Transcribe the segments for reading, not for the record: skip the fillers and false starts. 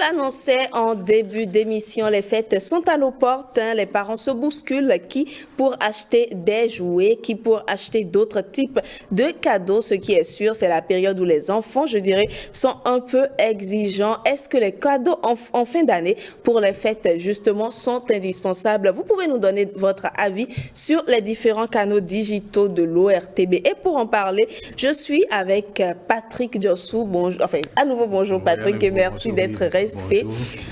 l'annonçais en début d'émission, les fêtes sont à nos portes. Les parents se bousculent, qui pour acheter des jouets, qui pour acheter d'autres types de cadeaux. Ce qui est sûr, c'est la période où les enfants, je dirais, sont un peu exigeants. Est-ce que les cadeaux en fin d'année pour les fêtes, justement, sont indispensables? Vous pouvez nous donner votre avis sur les différents canaux digitaux de l'ORTB. Et pour en parler, je suis avec Patrick Diossou. Bonjour, enfin, à nouveau bonjour Patrick et merci d'être resté.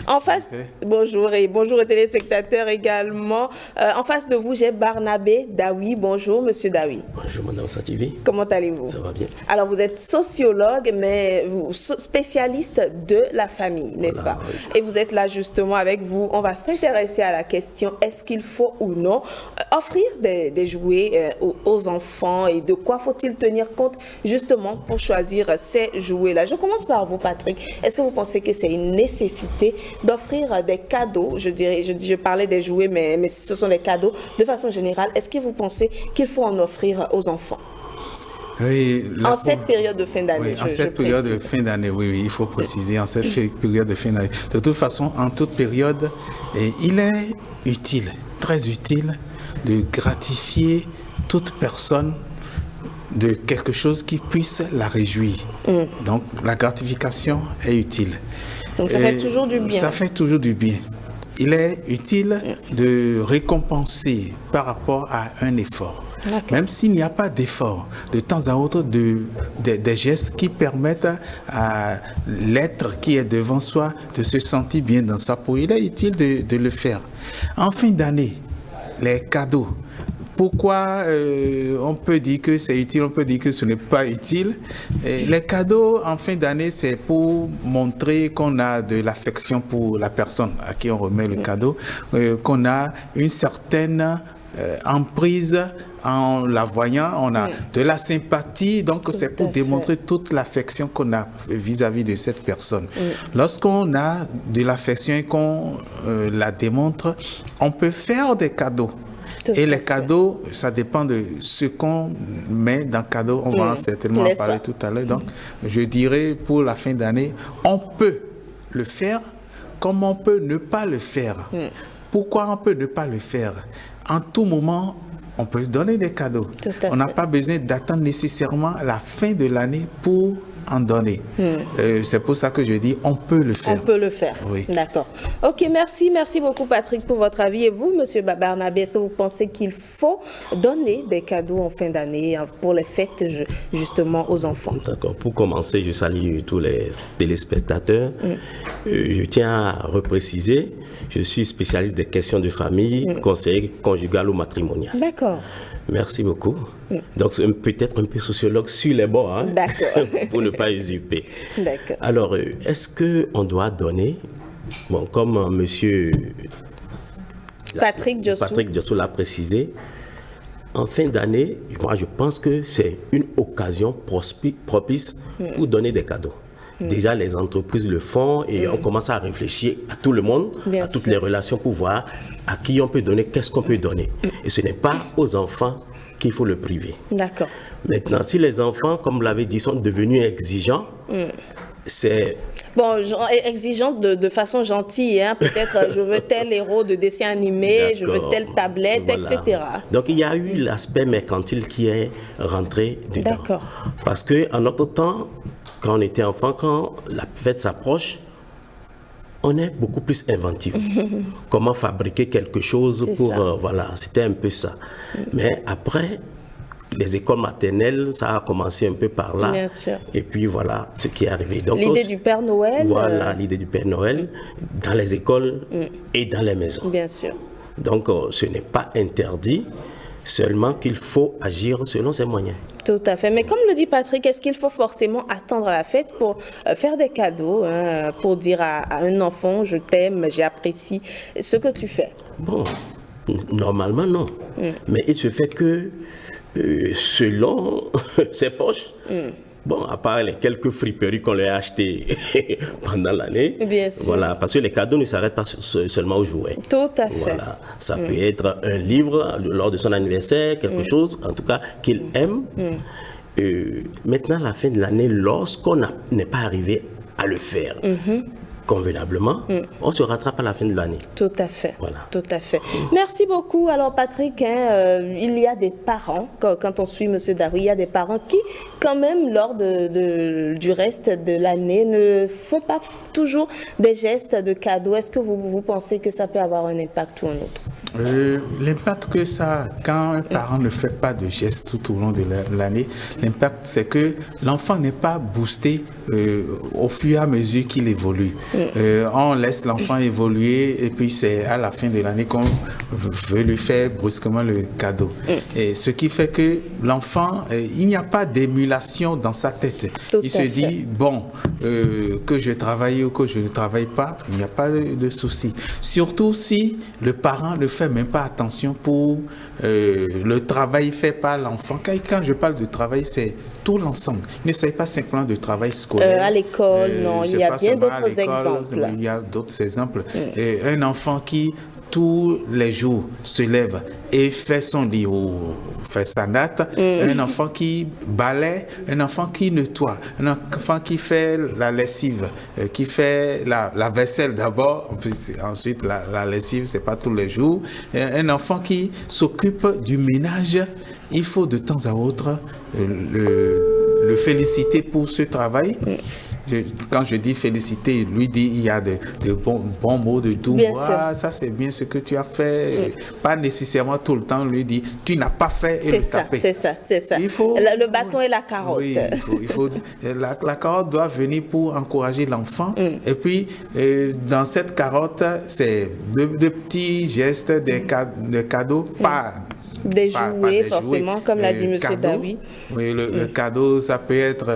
En face, bonjour aux téléspectateurs également. En face de vous, j'ai Barnabé Daoui. Bonjour Monsieur Daoui. Bonjour Madame Sativi. Comment allez-vous? Ça va bien. Alors vous êtes sociologue, mais vous spécialiste de la famille, n'est-ce pas? Oui. Et vous êtes là justement avec vous. On va s'intéresser à la question, est-ce qu'il faut ou non offrir des jouets aux enfants et de quoi faut-il tenir compte justement pour choisir ces jouets-là? Je commence par vous Patrick. Est-ce que vous pensez que c'est une nécessité d'offrir des cadeaux? Je parlais des jouets, mais ce sont des cadeaux de façon générale. Est-ce que vous pensez qu'il faut en offrir aux enfants? Oui, en cette période de fin d'année. Oui, en cette période de fin d'année, oui, il faut préciser, en cette période de fin d'année. De toute façon, en toute période, il est utile, très utile, de gratifier toute personne de quelque chose qui puisse la réjouir. Donc, la gratification est utile. Donc, ça fait toujours du bien. Ça fait toujours du bien. Il est utile de récompenser par rapport à un effort. Même s'il n'y a pas d'effort, de temps à autre, des gestes qui permettent à l'être qui est devant soi de se sentir bien dans sa peau. Il est utile de le faire. En fin d'année, les cadeaux. Pourquoi on peut dire que c'est utile, on peut dire que ce n'est pas utile? Les cadeaux en fin d'année, c'est pour montrer qu'on a de l'affection pour la personne à qui on remet le cadeau, qu'on a une certaine emprise en la voyant, on a de la sympathie, donc c'est pour démontrer toute l'affection qu'on a vis-à-vis de cette personne. Lorsqu'on a de l'affection et qu'on la démontre, on peut faire des cadeaux. Et les cadeaux, ça dépend de ce qu'on met dans le cadeau. On va certainement en parler tout à l'heure. Donc, je dirais pour la fin d'année, on peut le faire comme on peut ne pas le faire. Pourquoi on peut ne pas le faire? En tout moment, on peut donner des cadeaux. On n'a pas besoin d'attendre nécessairement la fin de l'année pour en donner. C'est pour ça que je dis on peut le faire. On peut le faire. Oui. D'accord. Ok, merci beaucoup Patrick pour votre avis. Et vous, Monsieur Barnabé, est-ce que vous pensez qu'il faut donner des cadeaux en fin d'année pour les fêtes justement aux enfants? D'accord. Pour commencer, je salue tous les téléspectateurs. Je tiens à repréciser, je suis spécialiste des questions de famille, conseiller conjugal ou matrimonial. D'accord. Merci beaucoup. Donc, peut-être un peu sociologue sur les bords, hein, pour ne pas usurper. D'accord. Alors, est-ce qu'on doit donner, bon, comme monsieur Patrick Diossou l'a précisé, en fin d'année, moi je pense que c'est une occasion propice pour donner des cadeaux. Déjà, les entreprises le font et on commence à réfléchir à tout le monde, à toutes les relations pour voir à qui on peut donner, qu'est-ce qu'on peut donner. Et ce n'est pas aux enfants qu'il faut le priver. D'accord. Maintenant, si les enfants, comme vous l'avez dit, sont devenus exigeants, c'est... Bon, exigeante de façon gentille, hein? Peut-être je veux tel héros de dessin animé, je veux telle tablette, etc. Donc il y a eu l'aspect mercantile qui est rentré dedans. D'accord. Parce qu'en notre temps, quand on était enfant, quand la fête s'approche, on est beaucoup plus inventif. Comment fabriquer quelque chose pour... voilà, c'était un peu ça. Mais après, les écoles maternelles, ça a commencé un peu par là. Bien sûr. Et puis voilà ce qui est arrivé. Donc, l'idée du Père Noël. Voilà, l'idée du Père Noël dans les écoles et dans les maisons. Bien sûr. Donc, ce n'est pas interdit, seulement qu'il faut agir selon ses moyens. Tout à fait. Mais comme le dit Patrick, est-ce qu'il faut forcément attendre la fête pour faire des cadeaux, hein, pour dire à un enfant, je t'aime, j'apprécie ce que tu fais? Bon, normalement non. Mais il se fait que selon ses poches, bon, à part les quelques friperies qu'on lui a achetées pendant l'année, voilà, parce que les cadeaux ne s'arrêtent pas seulement aux jouets. Tout à fait. Voilà, ça peut être un livre lors de son anniversaire, quelque chose, en tout cas, qu'il aime. Maintenant, à la fin de l'année, lorsqu'on n'est pas arrivé à le faire, convenablement, on se rattrape à la fin de l'année. Tout à fait. Voilà. Tout à fait. Merci beaucoup. Alors, Patrick, il y a des parents, quand on suit M. Daoui, il y a des parents qui, quand même, lors du reste de l'année, ne font pas toujours des gestes de cadeaux. Est-ce que vous pensez que ça peut avoir un impact ou un autre? L'impact que ça, quand un parent ne fait pas de gestes tout au long de l'année, l'impact, c'est que l'enfant n'est pas boosté au fur et à mesure qu'il évolue. On laisse l'enfant évoluer et puis c'est à la fin de l'année qu'on veut lui faire brusquement le cadeau. Et ce qui fait que l'enfant, il n'y a pas d'émulation dans sa tête. Il se dit, bon, que je travaille ou que je ne travaille pas, il n'y a pas de souci. Surtout si le parent ne fait même pas attention pour le travail fait par l'enfant. Quand je parle de travail, c'est tout l'ensemble. Il ne s'agit pas simplement de travail scolaire. À l'école, non, il y a bien d'autres exemples. Il y a d'autres exemples. Un enfant qui, tous les jours, se lève et fait son lit ou fait sa natte, un enfant qui balaie, un enfant qui nettoie, un enfant qui fait la lessive, qui fait la vaisselle d'abord, ensuite la lessive, c'est pas tous les jours, un enfant qui s'occupe du ménage, il faut de temps à autre le féliciter pour ce travail. Quand je dis féliciter, lui dit il y a de bons mots, de doux mots. Ah, ça c'est bien ce que tu as fait. Pas nécessairement tout le temps lui dire tu n'as pas fait et le taper. C'est ça. Il faut, le bâton et la carotte. Oui, la carotte doit venir pour encourager l'enfant. Et puis dans cette carotte, c'est de petits gestes, des cadeaux, pas des jouets, forcément, comme l'a dit M. Daoui. Oui, le cadeau, ça peut être...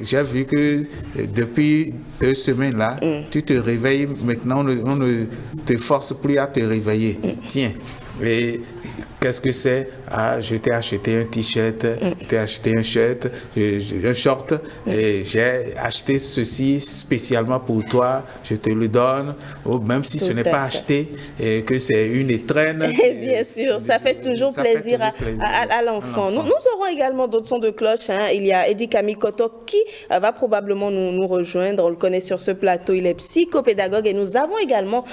j'ai vu que depuis 2 semaines, là, tu te réveilles, maintenant, on ne te force plus à te réveiller. Tiens, et qu'est-ce que c'est? Ah, je t'ai acheté un t-shirt, je t'ai acheté un shirt, un short, et j'ai acheté ceci spécialement pour toi, je te le donne, ou même si ce n'est pas acheté, et que c'est une étrenne. Bien sûr, ça fait toujours plaisir à l'enfant. Nous aurons également d'autres sons de cloche. Il y a Eddie Kamikoto qui va probablement nous rejoindre. On le connaît sur ce plateau, il est psychopédagogue et nous avons également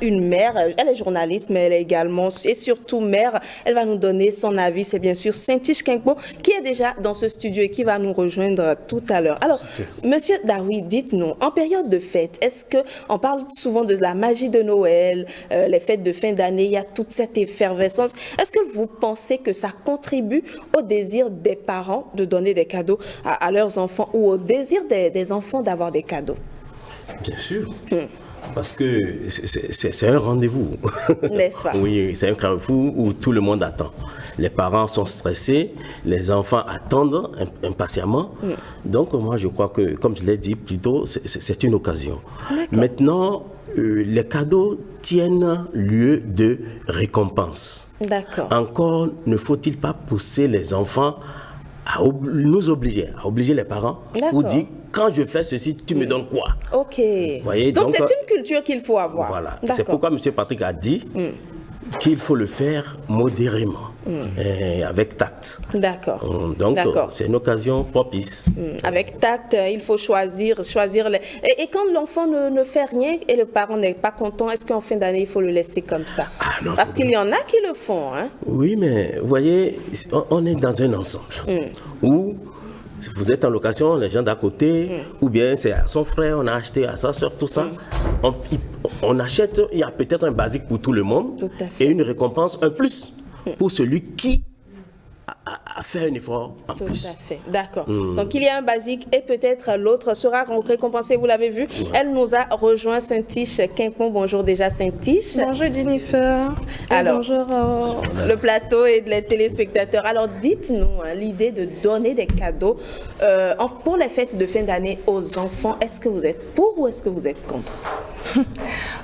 une mère, elle est journaliste, mais elle est également et surtout mère. Elle va nous donner son avis. C'est bien sûr Saint-Tiche Kinkpo qui est déjà dans ce studio et qui va nous rejoindre tout à l'heure. Alors, Monsieur Daoui, dites-nous, en période de fête, est-ce qu'on parle souvent de la magie de Noël, les fêtes de fin d'année, il y a toute cette effervescence. Est-ce que vous pensez que ça contribue au désir des parents de donner des cadeaux à leurs enfants ou au désir des enfants d'avoir des cadeaux? Bien sûr. Parce que c'est un rendez-vous. N'est-ce pas? Oui, c'est un carrefour où tout le monde attend. Les parents sont stressés, les enfants attendent impatiemment. Donc moi je crois que, comme je l'ai dit plus tôt, c'est une occasion. Maintenant, les cadeaux tiennent lieu de récompense. D'accord. Encore ne faut-il pas pousser les enfants à nous obliger, les parents, ou dire quand je fais ceci, tu me donnes quoi? Ok. Voyez, donc c'est une culture qu'il faut avoir. Voilà. C'est pourquoi M. Patrick a dit qu'il faut le faire modérément, et avec tact. D'accord. Donc c'est une occasion propice. Avec tact, il faut choisir les... Et quand l'enfant ne fait rien et le parent n'est pas content, est-ce qu'en fin d'année, il faut le laisser comme ça? Non, parce qu'il y en a qui le font. Oui, mais vous voyez, on est dans un ensemble où vous êtes en location, les gens d'à côté, ou bien c'est à son frère, on a acheté à sa soeur, tout ça. On achète, il y a peut-être un basique pour tout le monde et une récompense, un plus pour celui qui a fait un effort en plus. Tout à fait, d'accord. Donc il y a un basique et peut-être l'autre sera récompensé, vous l'avez vu. Elle nous a rejoint, Saint-Tiche Kinkpo. Bonjour déjà Saint-Tiche. Bonjour Jennifer. Alors, bonjour le plateau et les téléspectateurs. Alors dites-nous l'idée de donner des cadeaux pour les fêtes de fin d'année aux enfants. Est-ce que vous êtes pour ou est-ce que vous êtes contre?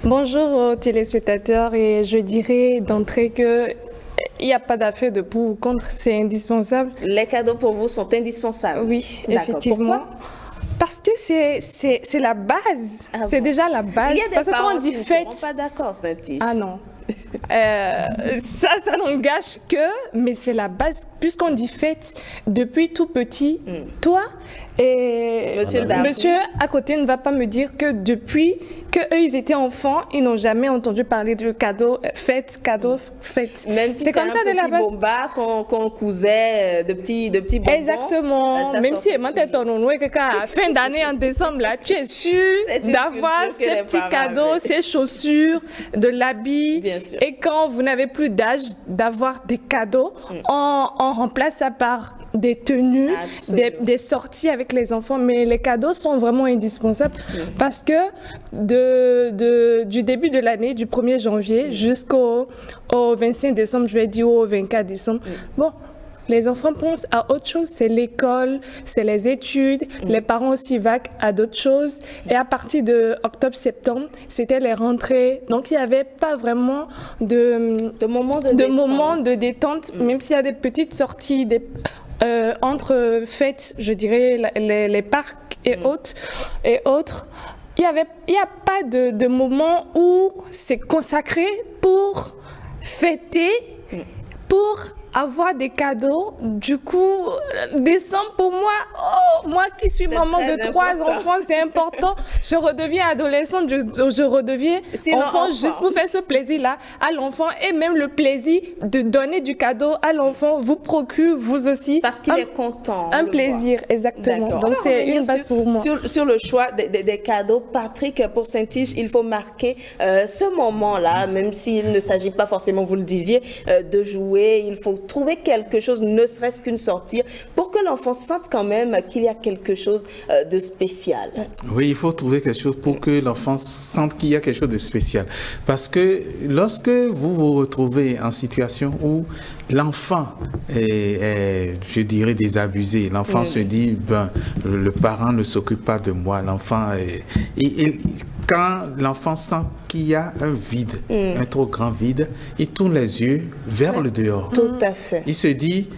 Bonjour aux téléspectateurs et je dirais d'entrée que il n'y a pas d'affaire de pour ou contre, c'est indispensable. Les cadeaux pour vous sont indispensables? Oui, effectivement. Pourquoi? Parce que c'est la base. C'est déjà la base. Il y a des Parce parents qu'on dit qui ne fête. seront pas d'accord, Saint-Tiche. Ah non. ça n'engage que, mais c'est la base, puisqu'on dit fête depuis tout petit, toi et monsieur à côté ne va pas me dire que depuis que eux ils étaient enfants, ils n'ont jamais entendu parler de cadeau, fête. Même si c'est comme ça de la base. Bomba qu'on cousait de petits bonbons. Exactement. Même si fin d'année en décembre là, tu es sûr d'avoir ces petits cadeaux, ces chaussures, de l'habit. Et quand vous n'avez plus d'âge d'avoir des cadeaux, on remplace ça par des tenues, des sorties avec les enfants, mais les cadeaux sont vraiment indispensables parce que du début de l'année, du 1er janvier jusqu'au 25 décembre, je vais dire au 24 décembre, bon, les enfants pensent à autre chose, c'est l'école, c'est les études, les parents aussi vaguent à d'autres choses. Et à partir de octobre-septembre, c'était les rentrées. Donc, il n'y avait pas vraiment de moment de détente, même s'il y a des petites sorties, entre fêtes, je dirais, les parcs et autres. Il n'y a pas de moment où c'est consacré pour fêter, pour avoir des cadeaux. Du coup, décembre pour moi, moi qui suis maman de 3 enfants, c'est important. Je redeviens adolescente, je redeviens enfant juste pour faire ce plaisir-là à l'enfant. Et même le plaisir de donner du cadeau à l'enfant vous procure, vous aussi. Parce qu'il est content. Un plaisir, exactement. Donc c'est une base pour moi. Sur le choix des cadeaux, Patrick, pour Saint-Tige, il faut marquer ce moment-là, même s'il ne s'agit pas forcément, vous le disiez, de jouer. Il faut trouver quelque chose, ne serait-ce qu'une sortie, pour que l'enfant sente quand même qu'il y a quelque chose de spécial. Oui, il faut trouver quelque chose pour que l'enfant sente qu'il y a quelque chose de spécial. Parce que lorsque vous vous retrouvez en situation où l'enfant est, je dirais, désabusé, l'enfant se dit, le parent ne s'occupe pas de moi, l'enfant quand l'enfant sent qu'il y a un vide, un trop grand vide, il tourne les yeux vers le dehors. Tout à fait. Il se dit,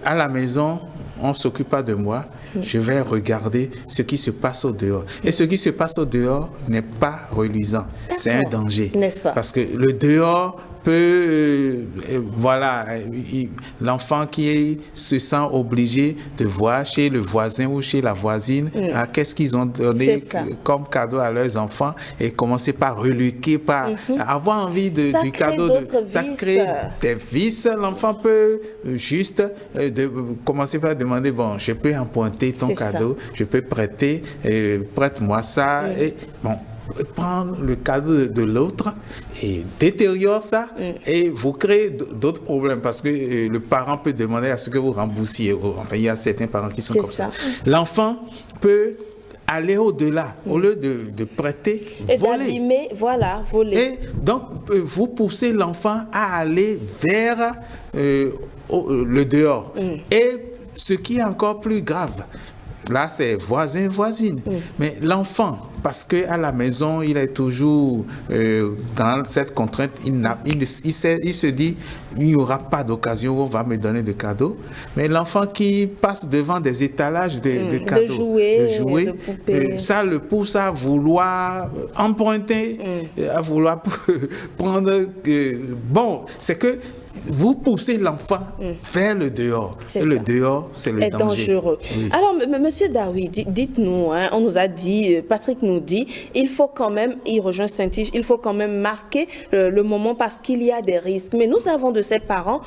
à la maison, on ne s'occupe pas de moi, je vais regarder ce qui se passe au dehors. Et ce qui se passe au dehors n'est pas reluisant. C'est un danger. N'est-ce pas? Parce que le dehors peut, l'enfant qui se sent obligé de voir chez le voisin ou chez la voisine qu'est-ce qu'ils ont donné comme cadeau à leurs enfants et commencer par reluquer, par avoir envie du cadeau. Ça crée des vices. L'enfant peut juste commencer par demander, bon, je peux emprunter ton cadeau, je peux prêter, prête-moi ça. Et bon, prendre le cadeau de l'autre et détériore ça et vous créez d'autres problèmes parce que le parent peut demander à ce que vous remboursiez. Enfin, il y a certains parents qui sont comme ça. L'enfant peut aller au-delà, au lieu de prêter, et voler. Voler. Et donc, vous poussez l'enfant à aller vers le dehors. Et ce qui est encore plus grave, là, c'est voisin, voisine. Mais l'enfant, parce qu'à la maison, il est toujours dans cette contrainte, il se dit, il n'y aura pas d'occasion où on va me donner de cadeaux. Mais l'enfant qui passe devant des étalages de cadeaux, de jouets, ça le pousse à vouloir emprunter, à vouloir prendre... bon, c'est que vous poussez l'enfant vers le dehors. Et le dehors, c'est le danger. Dangereux. Oui. Alors, monsieur Daoui, dites-nous, on nous a dit, Patrick nous dit, il faut quand même, il rejoint Saint-Tige, il faut quand même marquer le moment parce qu'il y a des risques. Mais nous avons de ces parents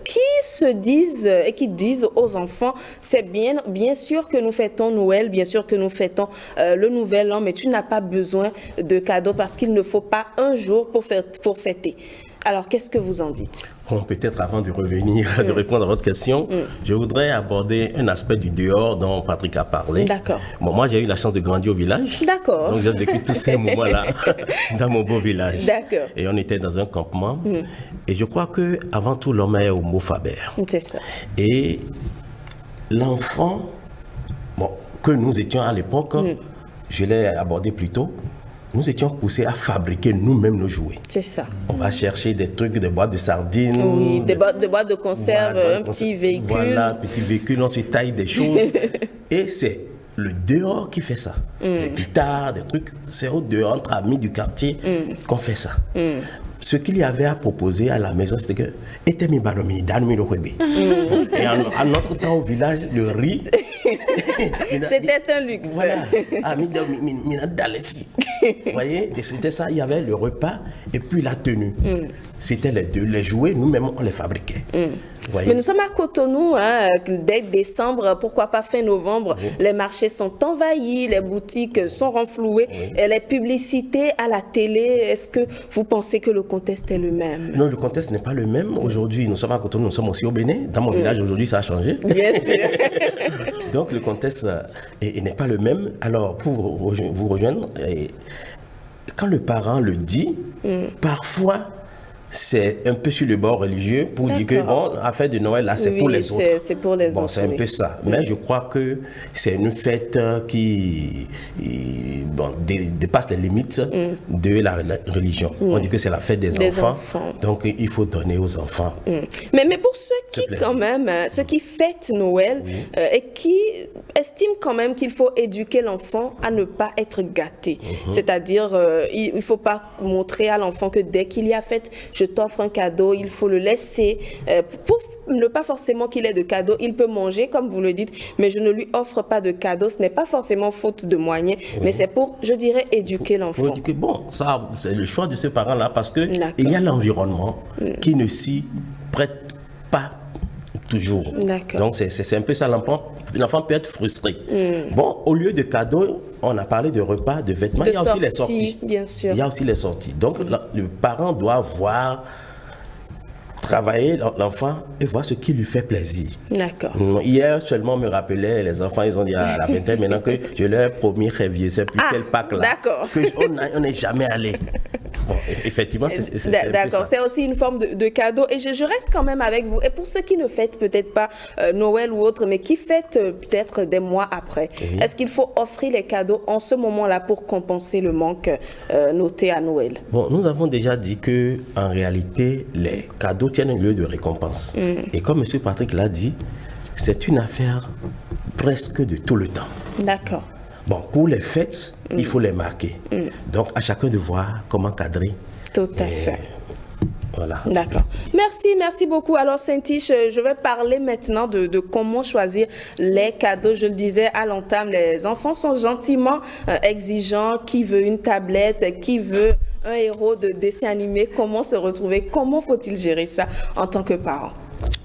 qui se disent et qui disent aux enfants, c'est bien sûr que nous fêtons Noël, bien sûr que nous fêtons le Nouvel An, mais tu n'as pas besoin de cadeaux parce qu'il ne faut pas un jour pour fêter. Alors, qu'est-ce que vous en dites? Bon, peut-être avant de revenir, de répondre à votre question, je voudrais aborder un aspect du dehors dont Patrick a parlé. D'accord. Bon, moi, j'ai eu la chance de grandir au village. D'accord. Donc, j'ai vécu tous ces moments-là dans mon beau village. D'accord. Et on était dans un campement. Et je crois qu'avant tout, l'homme est homo faber. C'est ça. Et l'enfant, bon, que nous étions à l'époque, je l'ai abordé plus tôt, nous étions poussés à fabriquer nous-mêmes nos jouets. C'est ça. On va chercher des trucs, des boîtes de sardines. Oui, des boîtes de conserve, un petit véhicule. Voilà, un petit véhicule, on se taille des choses. Et c'est le dehors qui fait ça. Des guitares, des trucs, c'est au dehors, entre amis du quartier qu'on fait ça. ce qu'il y avait à proposer à la maison, c'était que et en notre temps au village, le riz, c'était un luxe. Voilà. Vous voyez, c'était ça, il y avait le repas et puis la tenue. C'était les deux. Les jouets, nous-mêmes, on les fabriquait. Mais nous sommes à Cotonou, hein, dès décembre, pourquoi pas fin novembre, les marchés sont envahis, les boutiques sont renflouées, et les publicités à la télé, est-ce que vous pensez que le contexte est le même? Non, le contexte n'est pas le même. Aujourd'hui, nous sommes à Cotonou, nous sommes aussi au Bénin. Dans mon village, aujourd'hui, ça a changé. Bien sûr. Donc, le contexte n'est pas le même. Alors, pour vous rejoindre, quand le parent le dit, parfois, c'est un peu sur le bord religieux pour dire que bon, l'affaire de Noël, là, c'est pour les autres. C'est pour les autres. C'est un peu ça. Mais je crois que c'est une fête qui dépasse les limites de la religion. On dit que c'est la fête des enfants. Donc, il faut donner aux enfants. Mais pour ceux qui, quand même, ceux qui fêtent Noël et qui estiment quand même qu'il faut éduquer l'enfant à ne pas être gâté. C'est-à-dire, il ne faut pas montrer à l'enfant que dès qu'il y a fête, je t'offre un cadeau, il faut le laisser. Pour ne pas forcément qu'il ait de cadeau, il peut manger, comme vous le dites, mais je ne lui offre pas de cadeau. Ce n'est pas forcément faute de moyens, mais c'est pour, je dirais, éduquer l'enfant. Bon, ça, c'est le choix de ce parent-là, parce qu'il y a l'environnement qui ne s'y prête pas toujours. Donc, c'est un peu ça. L'enfant peut être frustré. Bon, au lieu de cadeaux, on a parlé de repas, de vêtements, il y a aussi les sorties. Bien sûr. Il y a aussi les sorties. Donc, le parent doit voir, travailler l'enfant et voir ce qui lui fait plaisir. D'accord. Hier seulement, on me rappelait, les enfants, ils ont dit à la vingtaine maintenant que je leur ai promis révier, c'est plus quel Pâques là. D'accord. On n'est jamais allé. Bon, effectivement, c'est d'accord, c'est aussi une forme de cadeau. Et je reste quand même avec vous. Et pour ceux qui ne fêtent peut-être pas Noël ou autre, mais qui fêtent peut-être des mois après, est-ce qu'il faut offrir les cadeaux en ce moment-là pour compenser le manque noté à Noël? Bon, nous avons déjà dit que en réalité, les cadeaux tiennent un lieu de récompense. Et comme M. Patrick l'a dit, c'est une affaire presque de tout le temps. D'accord. Bon, pour les fêtes, il faut les marquer. Donc, à chacun de voir comment cadrer. Tout à fait. Voilà. D'accord. Merci beaucoup. Alors, Saint-Tiche, je vais parler maintenant de comment choisir les cadeaux. Je le disais à l'entame, les enfants sont gentiment exigeants. Qui veut une tablette? Qui veut un héros de dessin animé? Comment se retrouver? Comment faut-il gérer ça en tant que parent?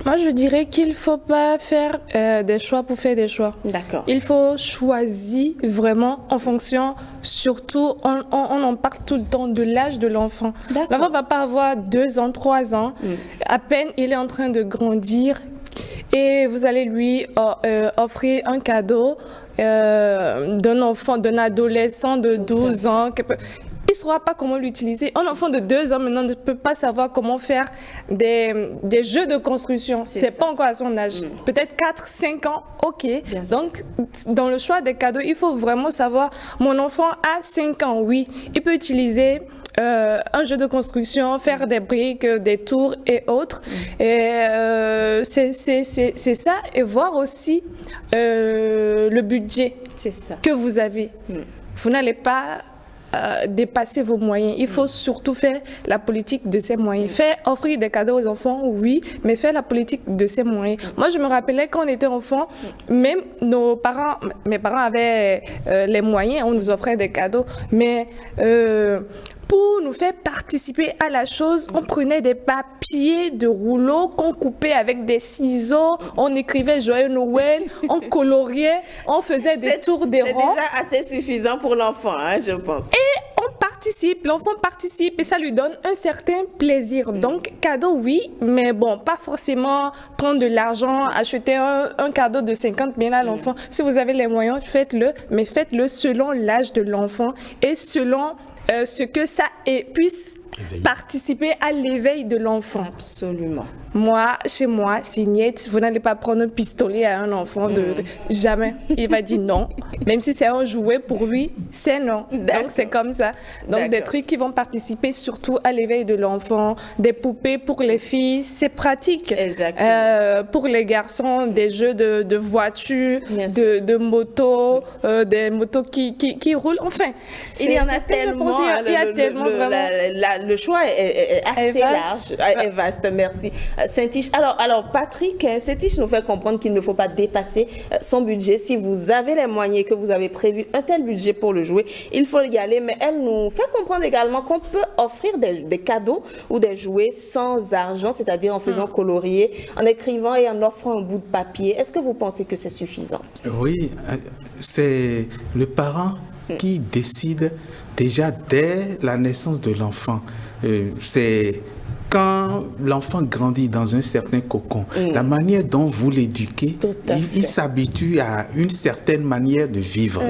Moi, je dirais qu'il ne faut pas faire des choix pour faire des choix. D'accord. Il faut choisir vraiment en fonction, surtout, on en parle tout le temps de l'âge de l'enfant. L'enfant ne va pas avoir 2 ans, 3 ans. À peine il est en train de grandir et vous allez lui offrir un cadeau d'un enfant, d'un adolescent de 12 ans. Il ne saura pas comment l'utiliser. Un enfant de 2 ans maintenant ne peut pas savoir comment faire des jeux de construction. C'est pas encore à son âge. Peut-être 4, 5 ans, ok. Donc, dans le choix des cadeaux, il faut vraiment savoir, mon enfant a 5 ans, oui. Il peut utiliser un jeu de construction, faire des briques, des tours et autres. Et c'est ça. Et voir aussi le budget que vous avez. Vous n'allez pas dépasser vos moyens. Il faut surtout faire la politique de ses moyens. Faire offrir des cadeaux aux enfants, oui, mais faire la politique de ses moyens. Moi, je me rappelais quand on était enfant, même mes parents avaient les moyens, on nous offrait des cadeaux, mais pour nous faire participer à la chose, on prenait des papiers de rouleau qu'on coupait avec des ciseaux, on écrivait Joyeux Noël, on coloriait, on faisait des tours des ronds. C'est déjà assez suffisant pour l'enfant, hein, je pense. Et on participe, l'enfant participe et ça lui donne un certain plaisir. Donc, cadeau, oui, mais bon, pas forcément prendre de l'argent, acheter un cadeau de 50 000 à l'enfant. Si vous avez les moyens, faites-le, mais faites-le selon l'âge de l'enfant et selon ce que ça puisse participer à l'éveil de l'enfant. Absolument. Moi, chez moi, c'est niet, vous n'allez pas prendre un pistolet à un enfant, jamais. Il va dire non. Même si c'est un jouet, pour lui, c'est non. Donc, c'est comme ça. Donc, des trucs qui vont participer surtout à l'éveil de l'enfant. Des poupées pour les filles, c'est pratique. Pour les garçons, des jeux de voitures, de motos, des motos qui roulent. Enfin, il y en a tellement. Il y a tellement vraiment. Le choix est assez large, est vaste. Merci. Saint-Tiche. Alors Patrick, Saint-Tiche nous fait comprendre qu'il ne faut pas dépasser son budget. Si vous avez les moyens, que vous avez prévu un tel budget pour le jouet, il faut y aller. Mais elle nous fait comprendre également qu'on peut offrir des cadeaux ou des jouets sans argent, c'est-à-dire en faisant colorier, en écrivant et en offrant un bout de papier. Est-ce que vous pensez que c'est suffisant? Oui, c'est le parent qui décide déjà dès la naissance de l'enfant. C'est quand l'enfant grandit dans un certain cocon, la manière dont vous l'éduquez, il s'habitue à une certaine manière de vivre.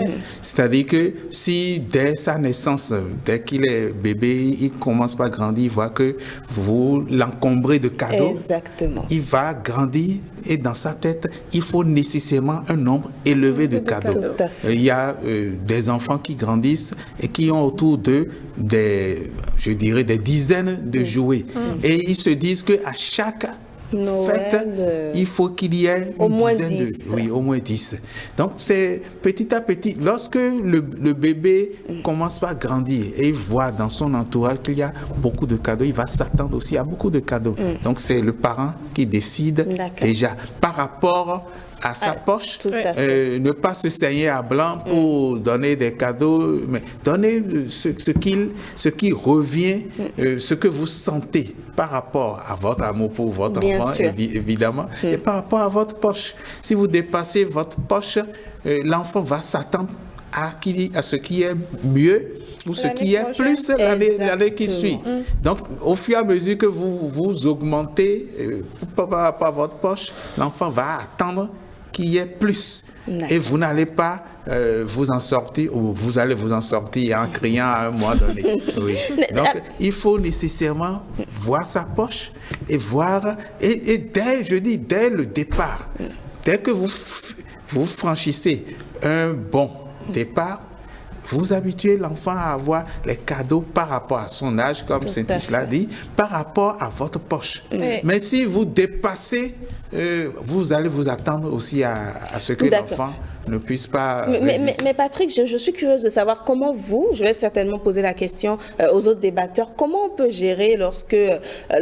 C'est-à-dire que si dès sa naissance, dès qu'il est bébé, il commence par grandir, il voit que vous l'encombrez de cadeaux, il va grandir et dans sa tête, il faut nécessairement un nombre élevé de cadeaux. Il y a des enfants qui grandissent et qui ont autour d'eux des dizaines de jouets. Et ils se disent qu'à chaque fête, il faut qu'il y ait une dizaine de... Oui, au moins 10. Donc, c'est petit à petit. Lorsque le bébé commence par grandir et il voit dans son entourage qu'il y a beaucoup de cadeaux, il va s'attendre aussi à beaucoup de cadeaux. Donc, c'est le parent qui décide déjà par rapport à sa poche, ne pas se saigner à blanc pour donner des cadeaux, mais donner ce qui revient, ce que vous sentez par rapport à votre amour pour votre enfant, évidemment, et par rapport à votre poche. Si vous dépassez votre poche, l'enfant va s'attendre à ce qui est mieux ou ce qui est plus l'année qui suit. Donc, au fur et à mesure que vous augmentez par rapport à votre poche, l'enfant va attendre qu'il y ait plus. Et vous n'allez pas vous en sortir, ou vous allez vous en sortir en criant à un mois donné. Donc, il faut nécessairement voir sa poche et voir, et dès le départ, dès que vous franchissez un bon départ, vous habituez l'enfant à avoir les cadeaux par rapport à son âge, comme Saint-Tiche l'a dit, par rapport à votre poche. Mais si vous dépassez, vous allez vous attendre aussi à ce que l'enfant ne puisse pas mais Patrick, je suis curieuse de savoir comment je vais certainement poser la question aux autres débatteurs, comment on peut gérer lorsque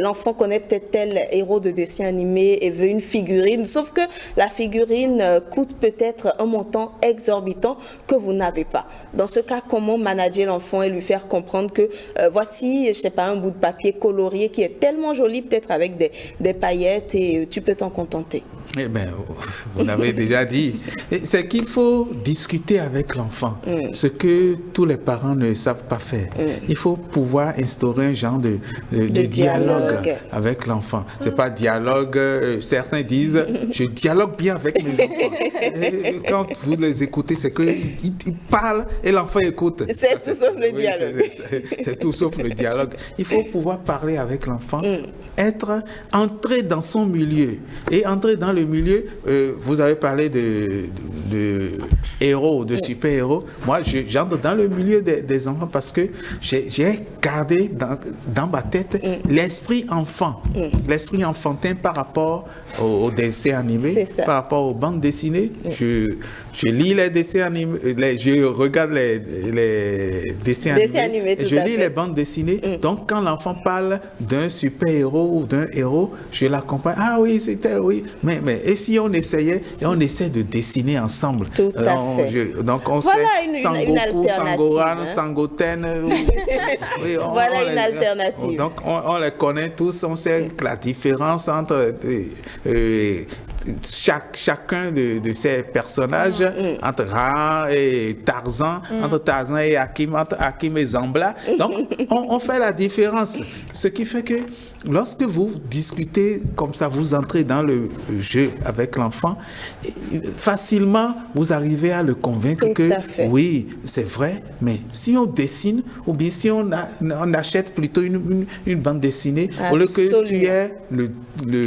l'enfant connaît peut-être tel héros de dessin animé et veut une figurine, sauf que la figurine coûte peut-être un montant exorbitant que vous n'avez pas. Dans ce cas, comment manager l'enfant et lui faire comprendre que voici, je sais pas, un bout de papier colorié qui est tellement joli, peut-être avec des paillettes, et tu peux t'en contenter? Eh bien, vous l'avez déjà dit. C'est qu'il faut discuter avec l'enfant, ce que tous les parents ne savent pas faire. Il faut pouvoir instaurer un genre de dialogue avec l'enfant. C'est pas dialogue, certains disent, je dialogue bien avec mes enfants. Et quand vous les écoutez, c'est qu'ils parlent et l'enfant écoute. C'est tout sauf le dialogue. C'est tout sauf le dialogue. Il faut pouvoir parler avec l'enfant, entrer dans son milieu. Et entrer dans le milieu, vous avez parlé de héros, de super-héros. Moi, j'entre dans le milieu des enfants parce que j'ai gardé dans ma tête l'esprit enfant, l'esprit enfantin par rapport aux dessins animés, par rapport aux bandes dessinées. Je lis les dessins animés, je regarde les dessins animés, je lis les bandes dessinées. Donc, quand l'enfant parle d'un super-héros ou d'un héros, je l'accompagne. Ah oui, c'était oui. Mais et si on essayait, et on essaie de dessiner ensemble. Tout à fait. Donc, on voilà sait Sangoku, Sangoran, Sangoten. Voilà une alternative. Donc, on les connaît tous, on sait la différence entre chacun de ces personnages, entre Ra et Tarzan, entre Tarzan et Hakim, entre Hakim et Zambla. Donc, on fait la différence. Ce qui fait que lorsque vous discutez comme ça, vous entrez dans le jeu avec l'enfant, facilement, vous arrivez à le convaincre oui, c'est vrai, mais si on dessine, ou bien si on achète plutôt une bande dessinée, au lieu que tu aies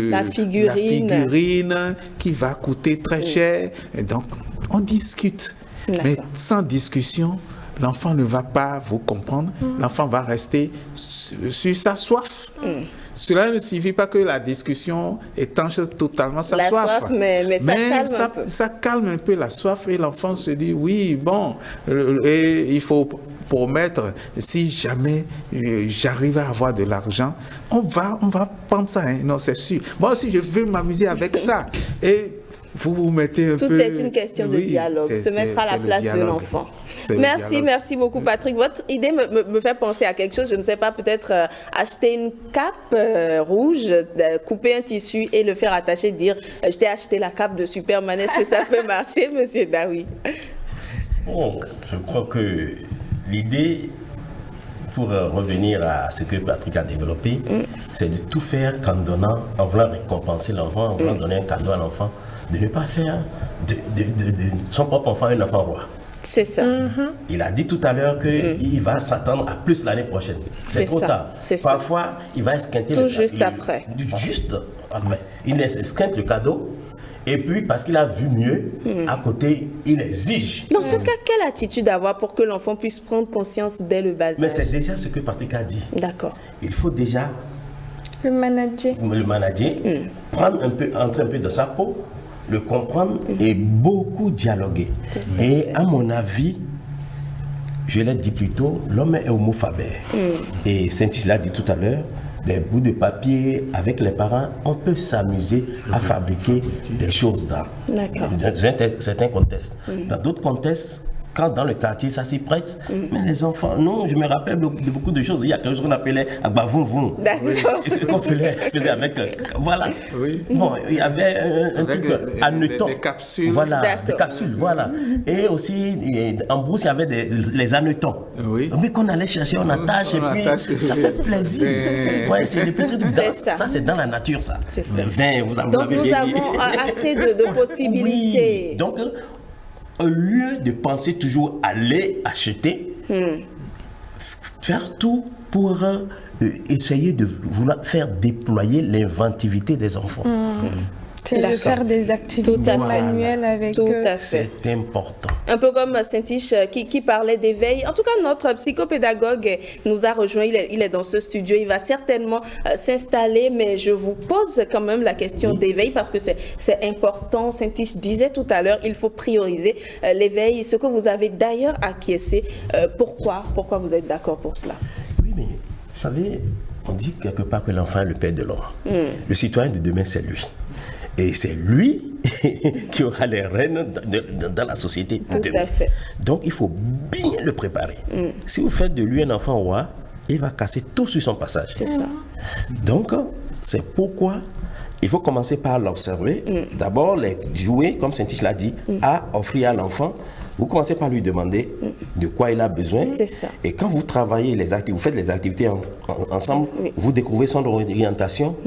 la figurine qui va coûter très cher, et donc on discute. Mais sans discussion, l'enfant ne va pas vous comprendre, l'enfant va rester sur sa soif. Cela ne signifie pas que la discussion étanche totalement sa soif. Mais ça calme un peu la soif et l'enfant se dit, oui, bon, et il faut promettre, si jamais j'arrive à avoir de l'argent, on va prendre ça, hein. Non, c'est sûr. Moi aussi, je veux m'amuser avec ça. Et vous mettez un peu... Tout est une question de dialogue, se mettre à la place de l'enfant. Merci beaucoup Patrick. Votre idée me fait penser à quelque chose, je ne sais pas, peut-être acheter une cape rouge, couper un tissu et le faire attacher, dire je t'ai acheté la cape de Superman. Est-ce que ça peut marcher, Monsieur Daoui? Bon, je crois que l'idée, pour revenir à ce que Patrick a développé, c'est de tout faire qu'en donnant, en voulant récompenser l'enfant, en voulant donner un cadeau à l'enfant, de ne pas faire de son propre enfant un enfant roi. C'est ça. Il a dit tout à l'heure qu'il va s'attendre à plus l'année prochaine. C'est trop tard. Parfois, il va esquinter tout juste après. Juste après. Il esquinte le cadeau. Et puis, parce qu'il a vu mieux, à côté, il exige. Dans ce cas, quelle attitude avoir pour que l'enfant puisse prendre conscience dès le bas âge? Mais c'est déjà ce que Patrick a dit. D'accord. Il faut déjà le manager, entrer un peu dans sa peau, le comprendre et beaucoup dialoguer. Et à mon avis, je l'ai dit plus tôt, l'homme est homo faber. Et Saint-Is l'a dit tout à l'heure, des bouts de papier avec les parents, on peut s'amuser à fabriquer des choses dans certains contextes. Dans d'autres contextes, quand dans le quartier ça s'y prête, mais les enfants, non, je me rappelle de beaucoup de choses. Il y a quelque chose qu'on appelait agbavoum. D'accord. Qu'on faisait avec, voilà. Oui. Bon, il y avait un truc anneton. Des capsules. Voilà, des capsules, voilà. Et aussi, en brousse, il y avait les annetons. Oui. Mais qu'on allait chercher, on attache et puis ça fait plaisir. Ouais, c'est des petits trucs. Ça, c'est dans la nature, ça. C'est ça. Le vin, donc nous avons assez de possibilités. Oui. Donc, au lieu de penser toujours à aller acheter, faire tout pour essayer de vouloir faire déployer l'inventivité des enfants. C'est de faire des activités manuelles avec eux. C'est important. Un peu comme Saint-Is qui parlait d'éveil. En tout cas, notre psychopédagogue nous a rejoint. Il est dans ce studio. Il va certainement s'installer, mais je vous pose quand même la question d'éveil parce que c'est important. Saint-Is disait tout à l'heure, il faut prioriser l'éveil. Ce que vous avez d'ailleurs acquiescé. Pourquoi vous êtes d'accord pour cela? Oui, mais vous savez, on dit quelque part que l'enfant est le père de l'homme. Le citoyen de demain, c'est lui. Et c'est lui qui aura les rênes dans la société de demain. Donc, il faut bien le préparer. Si vous faites de lui un enfant roi, il va casser tout sur son passage. C'est ça. Donc, c'est pourquoi il faut commencer par l'observer. D'abord, les jouets, comme Saint-Is l'a dit, à offrir à l'enfant. Vous commencez par lui demander de quoi il a besoin. C'est ça. Et quand vous travaillez vous faites les activités ensemble, vous découvrez son orientation.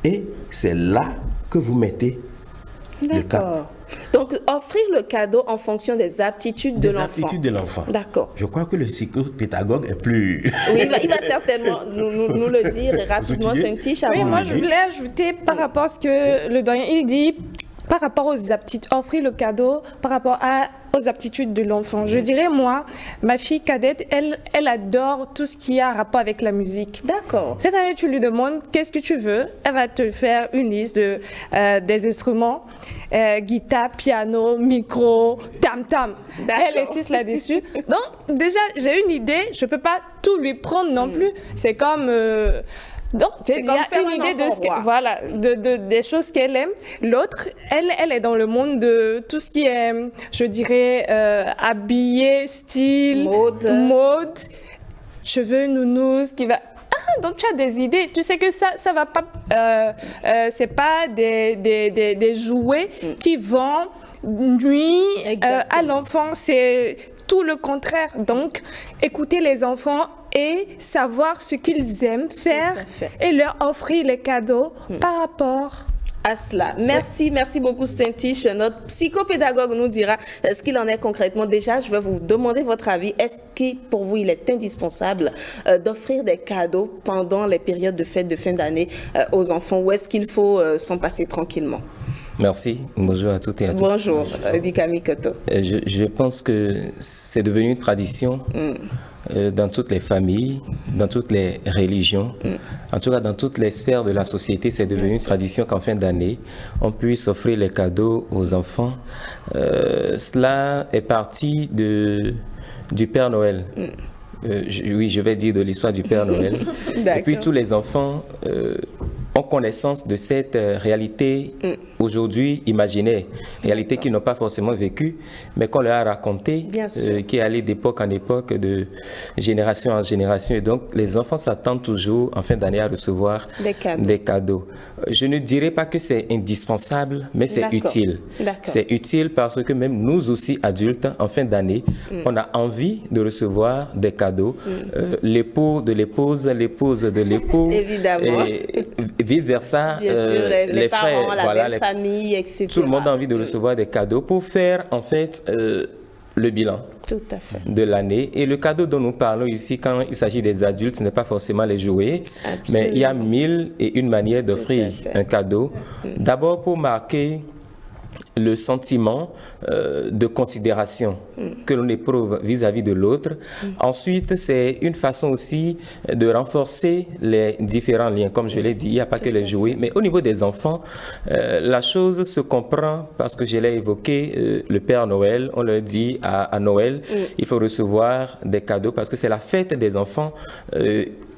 Et c'est là que vous mettez le cap. Donc, offrir le cadeau en fonction des aptitudes de l'enfant. Des aptitudes de l'enfant. D'accord. Je crois que le psychopédagogue est plus... Oui, il va certainement nous le dire rapidement, Saint-Is. Oui, moi je voulais ajouter par rapport à ce que le doyen il dit, par rapport aux aptitudes, offrir le cadeau par rapport aux aptitudes de l'enfant. Je dirais, moi, ma fille cadette, elle adore tout ce qui a rapport avec la musique. D'accord. Cette année, tu lui demandes qu'est-ce que tu veux. Elle va te faire une liste des instruments, guitare, piano, micro, tam-tam. Elle insiste là-dessus. Donc, déjà, j'ai une idée. Je ne peux pas tout lui prendre non plus. C'est comme... Donc, il y a une idée de des choses qu'elle aime. L'autre, elle est dans le monde de tout ce qui est, je dirais, habillé, style, mode, cheveux, nounous, qui va... Ah, donc tu as des idées. Tu sais que ça va pas... c'est pas des jouets qui vont nuire à l'enfant. C'est tout le contraire. Donc, écoutez les enfants, et savoir ce qu'ils aiment faire et leur offrir les cadeaux par rapport à cela. Merci beaucoup Saint-Tiche. Notre psychopédagogue nous dira ce qu'il en est concrètement. Déjà, je vais vous demander votre avis. Est-ce que pour vous, il est indispensable d'offrir des cadeaux pendant les périodes de fête de fin d'année aux enfants, ou est-ce qu'il faut s'en passer tranquillement? Merci. Bonjour à toutes et à tous. Bonjour, Dikami Koto. Je pense que c'est devenu une tradition dans toutes les familles, dans toutes les religions, en tout cas dans toutes les sphères de la société. C'est devenu une tradition qu'en fin d'année, on puisse offrir les cadeaux aux enfants. Cela est parti du Père Noël. Oui, je vais dire de l'histoire du Père Noël. Et puis tous les enfants ont connaissance de cette réalité aujourd'hui imaginaire, réalité qu'ils n'ont pas forcément vécue, mais qu'on leur a racontée, qui est allée d'époque en époque, de génération en génération. Et donc, les enfants s'attendent toujours en fin d'année à recevoir des cadeaux. Je ne dirais pas que c'est indispensable, mais c'est utile. C'est utile parce que même nous aussi, adultes, en fin d'année, on a envie de recevoir des cadeaux. L'époux de l'épouse, l'épouse de l'époux, évidemment, et vice-versa, les frères, parents, la belle famille, etc. Tout le monde a envie de recevoir des cadeaux pour faire en fait le bilan de l'année. Et le cadeau dont nous parlons ici, quand il s'agit des adultes, ce n'est pas forcément les jouets, mais il y a 1001 manières d'offrir un cadeau. D'abord pour marquer le sentiment de considération que l'on éprouve vis-à-vis de l'autre. Ensuite, c'est une façon aussi de renforcer les différents liens. Comme je l'ai dit, il n'y a pas que les jouets, mais au niveau des enfants, la chose se comprend parce que je l'ai évoqué, le Père Noël, on leur dit à Noël, il faut recevoir des cadeaux parce que c'est la fête des enfants.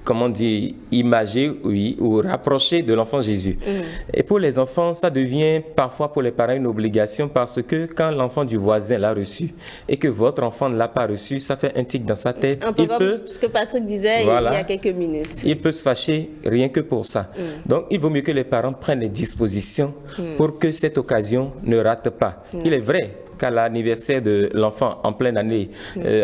Comment dire, imagé, oui, ou rapproché de l'enfant Jésus. Et pour les enfants, ça devient parfois pour les parents une obligation parce que quand l'enfant du voisin l'a reçu et que votre enfant ne l'a pas reçu, ça fait un tic dans sa tête. Un peu comme ce que Patrick disait il y a quelques minutes. Il peut se fâcher rien que pour ça. Donc, il vaut mieux que les parents prennent les dispositions pour que cette occasion ne rate pas. Il est vrai qu'à l'anniversaire de l'enfant en pleine année,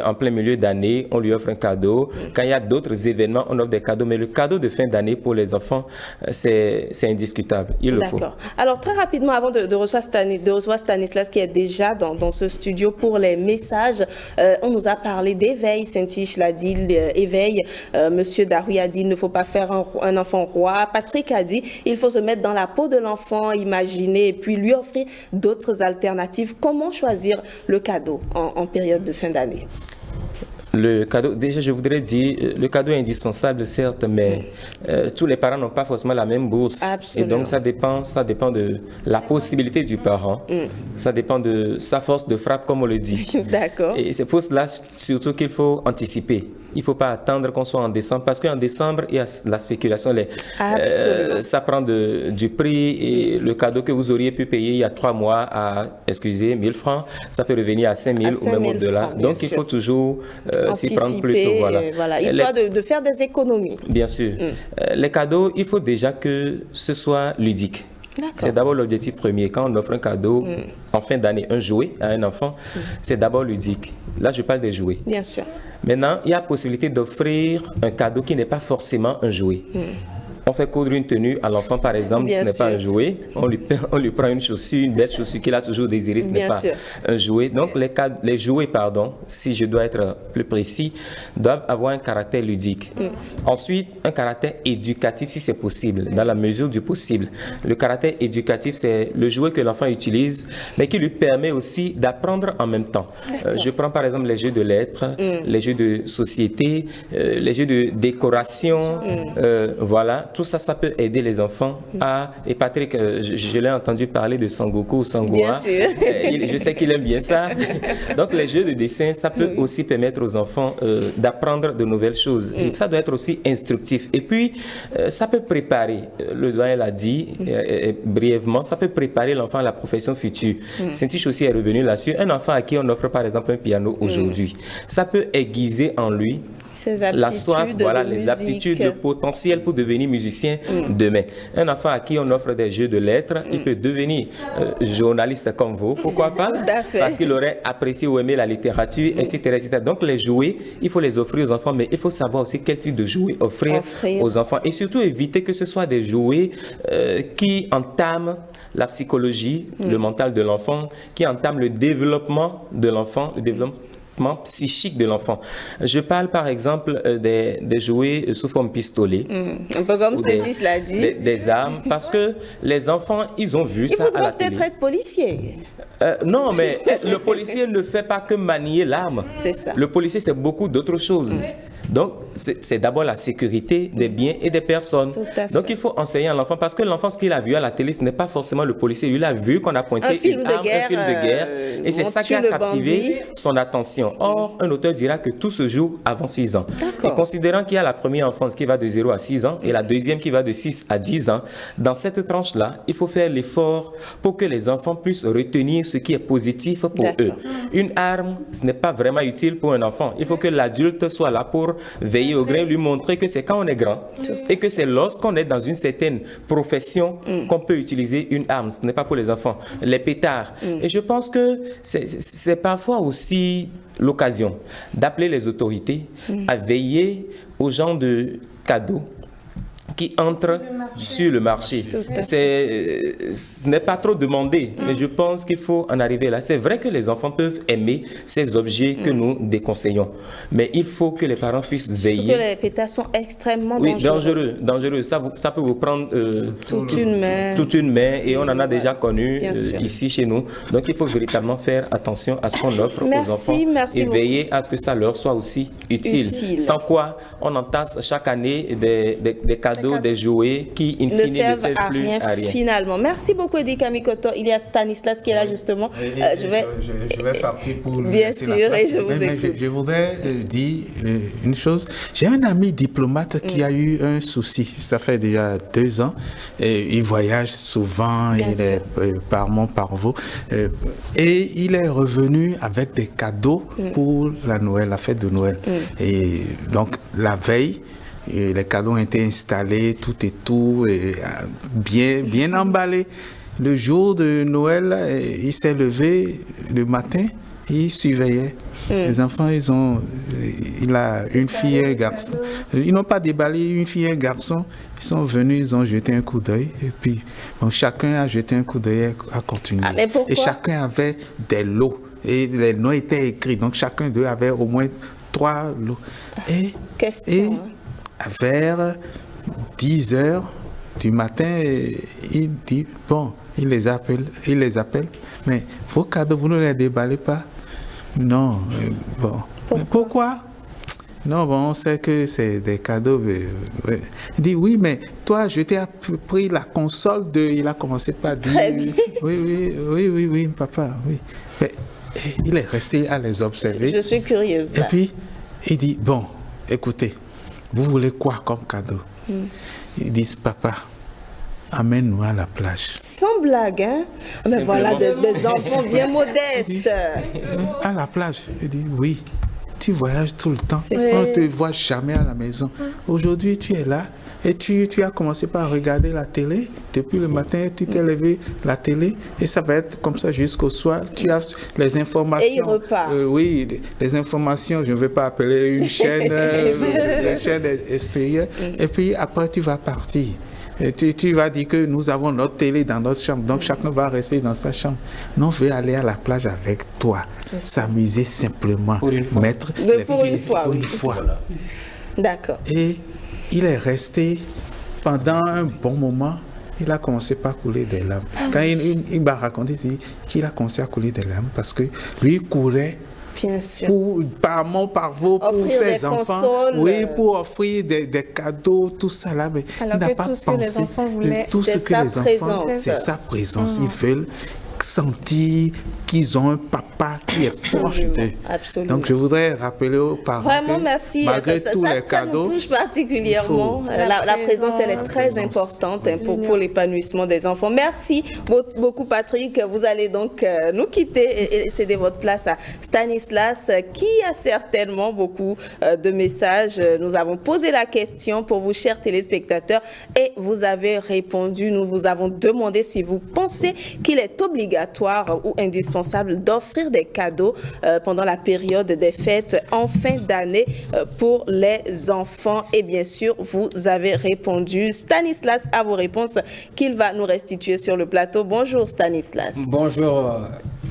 en plein milieu d'année, on lui offre un cadeau. Quand il y a d'autres événements, on offre des cadeaux. Mais le cadeau de fin d'année pour les enfants, c'est indiscutable. Il le faut. Alors, très rapidement, avant de recevoir Stanislas, qui est déjà dans ce studio pour les messages, on nous a parlé d'éveil. Saint-Tiche l'a dit, éveil. Monsieur Daroui a dit, il ne faut pas faire un enfant roi. Patrick a dit, il faut se mettre dans la peau de l'enfant, imaginer, et puis lui offrir d'autres alternatives. Comment choisir le cadeau en période de fin d'année? Le cadeau, déjà je voudrais dire, le cadeau est indispensable certes, mais tous les parents n'ont pas forcément la même bourse. Absolument. Et donc ça dépend de la possibilité du parent, ça dépend de sa force de frappe comme on le dit. D'accord. Et c'est pour cela surtout qu'il faut anticiper. Il ne faut pas attendre qu'on soit en décembre, parce qu'en décembre, il y a la spéculation. Ça prend du prix, et le cadeau que vous auriez pu payer il y a 3 mois à, 1000 francs, ça peut revenir à 5 000 ou même au-delà. Donc, il faut toujours s'y prendre plus tôt. Voilà. Histoire de faire des économies. Bien sûr. Les cadeaux, il faut déjà que ce soit ludique. C'est d'abord l'objectif premier. Quand on offre un cadeau en fin d'année, un jouet à un enfant, c'est d'abord ludique. Là, je parle des jouets. Bien sûr. Maintenant, il y a possibilité d'offrir un cadeau qui n'est pas forcément un jouet. On fait coudre une tenue à l'enfant, par exemple, ce n'est pas un jouet. On lui prend une chaussure, une belle chaussure qu'il a toujours désirée, ce n'est pas un jouet. Donc, les jouets, si je dois être plus précis, doivent avoir un caractère ludique. Ensuite, un caractère éducatif, si c'est possible, dans la mesure du possible. Le caractère éducatif, c'est le jouet que l'enfant utilise, mais qui lui permet aussi d'apprendre en même temps. Je prends par exemple les jeux de lettres, les jeux de société, les jeux de décoration, voilà. Tout ça, ça peut aider les enfants à... Et Patrick, je l'ai entendu parler de Sangoku ou Sangoa. Bien sûr. Je sais qu'il aime bien ça. Donc, les jeux de dessin, ça peut aussi permettre aux enfants d'apprendre de nouvelles choses. Et ça doit être aussi instructif. Et puis, ça peut préparer, le doyen l'a dit brièvement, ça peut préparer l'enfant à la profession future. Saint-Tiche aussi est revenu là-dessus. Un enfant à qui on offre par exemple un piano aujourd'hui, ça peut aiguiser en lui la soif, voilà, les aptitudes, le potentiel pour devenir musicien demain. Un enfant à qui on offre des jeux de lettres, il peut devenir journaliste comme vous, pourquoi pas? Parce qu'il aurait apprécié ou aimé la littérature, etc., etc. Donc les jouets, il faut les offrir aux enfants, mais il faut savoir aussi quel type de jouets offrir aux enfants. Et surtout éviter que ce soit des jouets qui entament la psychologie, le mental de l'enfant, qui entament le développement de l'enfant, le développement psychique de l'enfant. Je parle par exemple des jouets sous forme pistolet. Un peu comme Cédric l'a dit. Des armes, parce que les enfants, ils ont vu ça à la télé. Il faudra peut-être être policier. Non, mais le policier ne fait pas que manier l'arme. C'est ça. Le policier, c'est beaucoup d'autres choses. Donc, c'est d'abord la sécurité des biens et des personnes. Donc, il faut enseigner à l'enfant, parce que l'enfant, ce qu'il a vu à la télé, ce n'est pas forcément le policier. Lui, il a vu qu'on a pointé un film de guerre, et c'est ça qui a captivé son attention. Or, un auteur dira que tout se joue avant 6 ans. Et considérant qu'il y a la première enfance qui va de 0 à 6 ans et la deuxième qui va de 6 à 10 ans, dans cette tranche-là, il faut faire l'effort pour que les enfants puissent retenir ce qui est positif pour eux. Une arme, ce n'est pas vraiment utile pour un enfant. Il faut que l'adulte soit là pour veiller au grain, lui montrer que c'est quand on est grand et que c'est lorsqu'on est dans une certaine profession qu'on peut utiliser une arme. Ce n'est pas pour les enfants. Les pétards. Et je pense que c'est parfois aussi l'occasion d'appeler les autorités à veiller aux gens de cadeaux qui entrent sur le marché. Ce n'est pas trop demandé, mais je pense qu'il faut en arriver là. C'est vrai que les enfants peuvent aimer ces objets que nous déconseillons, mais il faut que les parents puissent veiller. Surtout que les pétards sont extrêmement dangereux. Dangereux. Ça peut vous prendre toute une main, et on en a déjà connu ici chez nous. Donc il faut véritablement faire attention à ce qu'on offre aux enfants et veiller à ce que ça leur soit aussi utile. Sans quoi on entasse chaque année des cadeaux, des jouets qui, in fine, ne servent plus à rien. Finalement. Merci beaucoup, Eddie Kamikoto. Il y a Stanislas qui est là, justement. Je vais partir pour le bien sûr, et je vous écoute. Je voudrais dire une chose. J'ai un ami diplomate qui a eu un souci. Ça fait déjà 2 ans. Il voyage souvent, il est par mon parvo. Et il est revenu avec des cadeaux pour la Noël, la fête de Noël. Et donc, la veille, et les cadeaux ont été installés, tout et bien emballés. Le jour de Noël, il s'est levé le matin, il surveillait. Les enfants, il a une fille et un garçon. Ils n'ont pas déballé une fille et un garçon. Ils sont venus, ils ont jeté un coup d'œil. Et puis, chacun a jeté un coup d'œil, a continué. Et chacun avait des lots. Et les noms étaient écrits. Donc, chacun d'eux avait au moins 3 lots. Et vers 10 heures du matin, il dit, il les appelle, mais vos cadeaux, vous ne les déballez pas? Non, mais pourquoi? Non, on sait que c'est des cadeaux. Il dit, oui, mais toi, je t'ai pris la console il a commencé par dire, oui, papa, oui. Mais il est resté à les observer. Je suis curieuse. Et puis, il dit, écoutez, vous voulez quoi comme cadeau? Ils disent, papa, amène-nous à la plage. Sans blague, hein? Mais voilà des enfants bien modestes. À la plage. Il dit, oui, tu voyages tout le temps. On ne te voit jamais à la maison. Aujourd'hui, tu es là et tu as commencé par regarder la télé. Depuis le matin, tu t'es levé la télé et ça va être comme ça jusqu'au soir. Tu as les informations. Et il repart. Oui, les informations, je ne vais pas appeler une chaîne, une chaîne extérieure. Et puis après, tu vas partir. Et tu vas dire que nous avons notre télé dans notre chambre, donc chacun va rester dans sa chambre. Nous, on veut aller à la plage avec toi, s'amuser simplement. Pour une fois. Pour une fois. D'accord. Et il est resté pendant un bon moment. Il a commencé par couler des larmes. Quand il m'a raconté qu'il a commencé à couler des larmes parce que lui il courait par vous, pour ses enfants, pour offrir des cadeaux, tout ça là. Mais alors il n'a pas pensé. Que les enfants voulaient, tout ce que les enfants, c'est sa présence. Ils veulent sentir qu'ils ont un papa qui est proche d'eux. Absolument. Donc je voudrais rappeler aux parents vraiment que merci. malgré tous les cadeaux, ça nous touche particulièrement. La présence, elle est très importante pour l'épanouissement des enfants. Merci beaucoup Patrick. Vous allez donc nous quitter et céder votre place à Stanislas qui a certainement beaucoup de messages. Nous avons posé la question pour vous, chers téléspectateurs, et vous avez répondu. Nous vous avons demandé si vous pensez qu'il est obligatoire ou indispensable d'offrir des cadeaux pendant la période des fêtes en fin d'année pour les enfants. Et bien sûr, vous avez répondu. Stanislas a vos réponses qu'il va nous restituer sur le plateau. Bonjour Stanislas. Bonjour.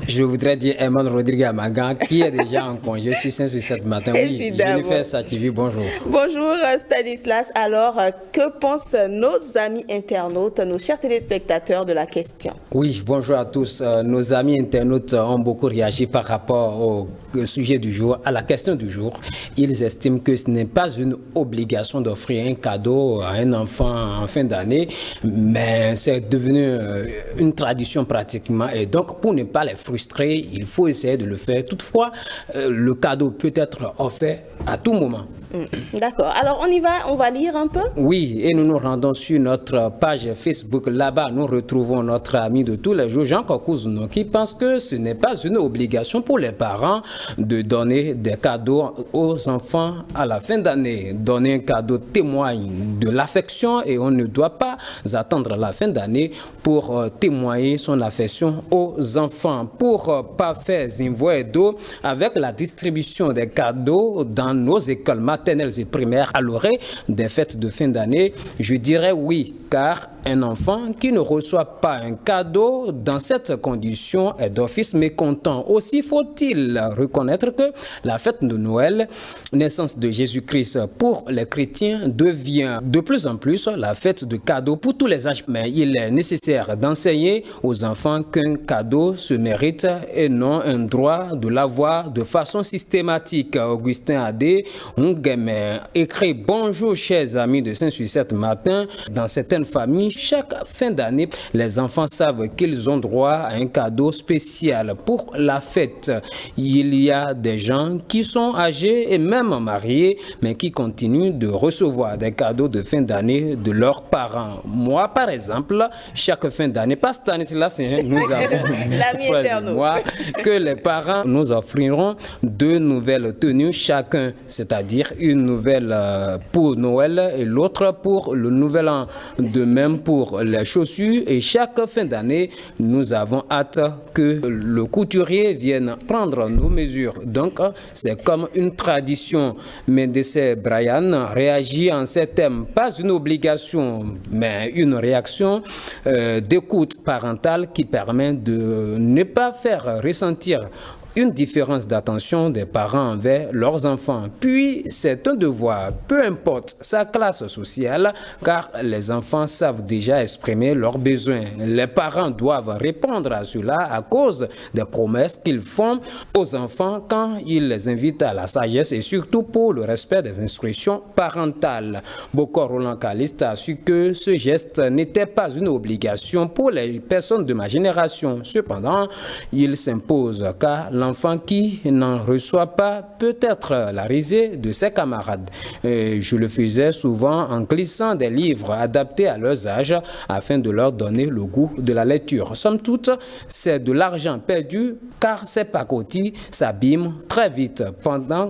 Je voudrais dire Emmanuel Rodrigue Amagan qui est déjà en congé. Je suis ce matin. Oui, Jennifer Sativi, bonjour. Bonjour Stanislas. Alors, que pensent nos amis internautes, nos chers téléspectateurs de la question? Oui, bonjour à tous. Nos amis internautes ont beaucoup réagi par rapport au sujet du jour, à la question du jour. Ils estiment que ce n'est pas une obligation d'offrir un cadeau à un enfant en fin d'année, mais c'est devenu une tradition pratiquement. Et donc, pour ne pas les frustré, il faut essayer de le faire. Toutefois, le cadeau peut être offert à tout moment. D'accord. Alors, on y va, on va lire un peu? Oui, et nous nous rendons sur notre page Facebook. Là-bas, nous retrouvons notre ami de tous les jours, Jean Kokouzouno, qui pense que ce n'est pas une obligation pour les parents de donner des cadeaux aux enfants à la fin d'année. Donner un cadeau témoigne de l'affection et on ne doit pas attendre la fin d'année pour témoigner son affection aux enfants. Pour pas faire zinvoie d'eau avec la distribution des cadeaux dans nos écoles maternelles et primaires à l'orée des fêtes de fin d'année, je dirais oui, car un enfant qui ne reçoit pas un cadeau dans cette condition est d'office mécontent. Aussi faut-il reconnaître que la fête de Noël, naissance de Jésus-Christ pour les chrétiens, devient de plus en plus la fête de cadeaux pour tous les âges. Mais il est nécessaire d'enseigner aux enfants qu'un cadeau se mérite et non un droit de l'avoir de façon systématique. Augustin Adé écrit: bonjour chers amis de Saint-Sucette matin. Dans certaines familles, chaque fin d'année, les enfants savent qu'ils ont droit à un cadeau spécial pour la fête. Il y a des gens qui sont âgés et même mariés, mais qui continuent de recevoir des cadeaux de fin d'année de leurs parents. Moi, par exemple, chaque fin d'année, pas Stanislas, nous avons moi, que les parents nous offriront 2 nouvelles tenues chacun, c'est-à-dire une nouvelle pour Noël et l'autre pour le nouvel an. De même pour les chaussures, et chaque fin d'année, nous avons hâte que le couturier vienne prendre nos mesures. Donc, c'est comme une tradition. Médecin Brian réagit en ces termes: pas une obligation, mais une réaction d'écoute parentale qui permet de ne pas faire ressentir une différence d'attention des parents envers leurs enfants. Puis, c'est un devoir, peu importe sa classe sociale, car les enfants savent déjà exprimer leurs besoins. Les parents doivent répondre à cela à cause des promesses qu'ils font aux enfants quand ils les invitent à la sagesse et surtout pour le respect des instructions parentales. Bokor Roland Caliste a su que ce geste n'était pas une obligation pour les personnes de ma génération. Cependant, il s'impose car l'enfant qui n'en reçoit pas peut être la risée de ses camarades. Je le faisais souvent en glissant des livres adaptés à leurs âges afin de leur donner le goût de la lecture. Somme toute, c'est de l'argent perdu car ces pacotis s'abîment très vite pendant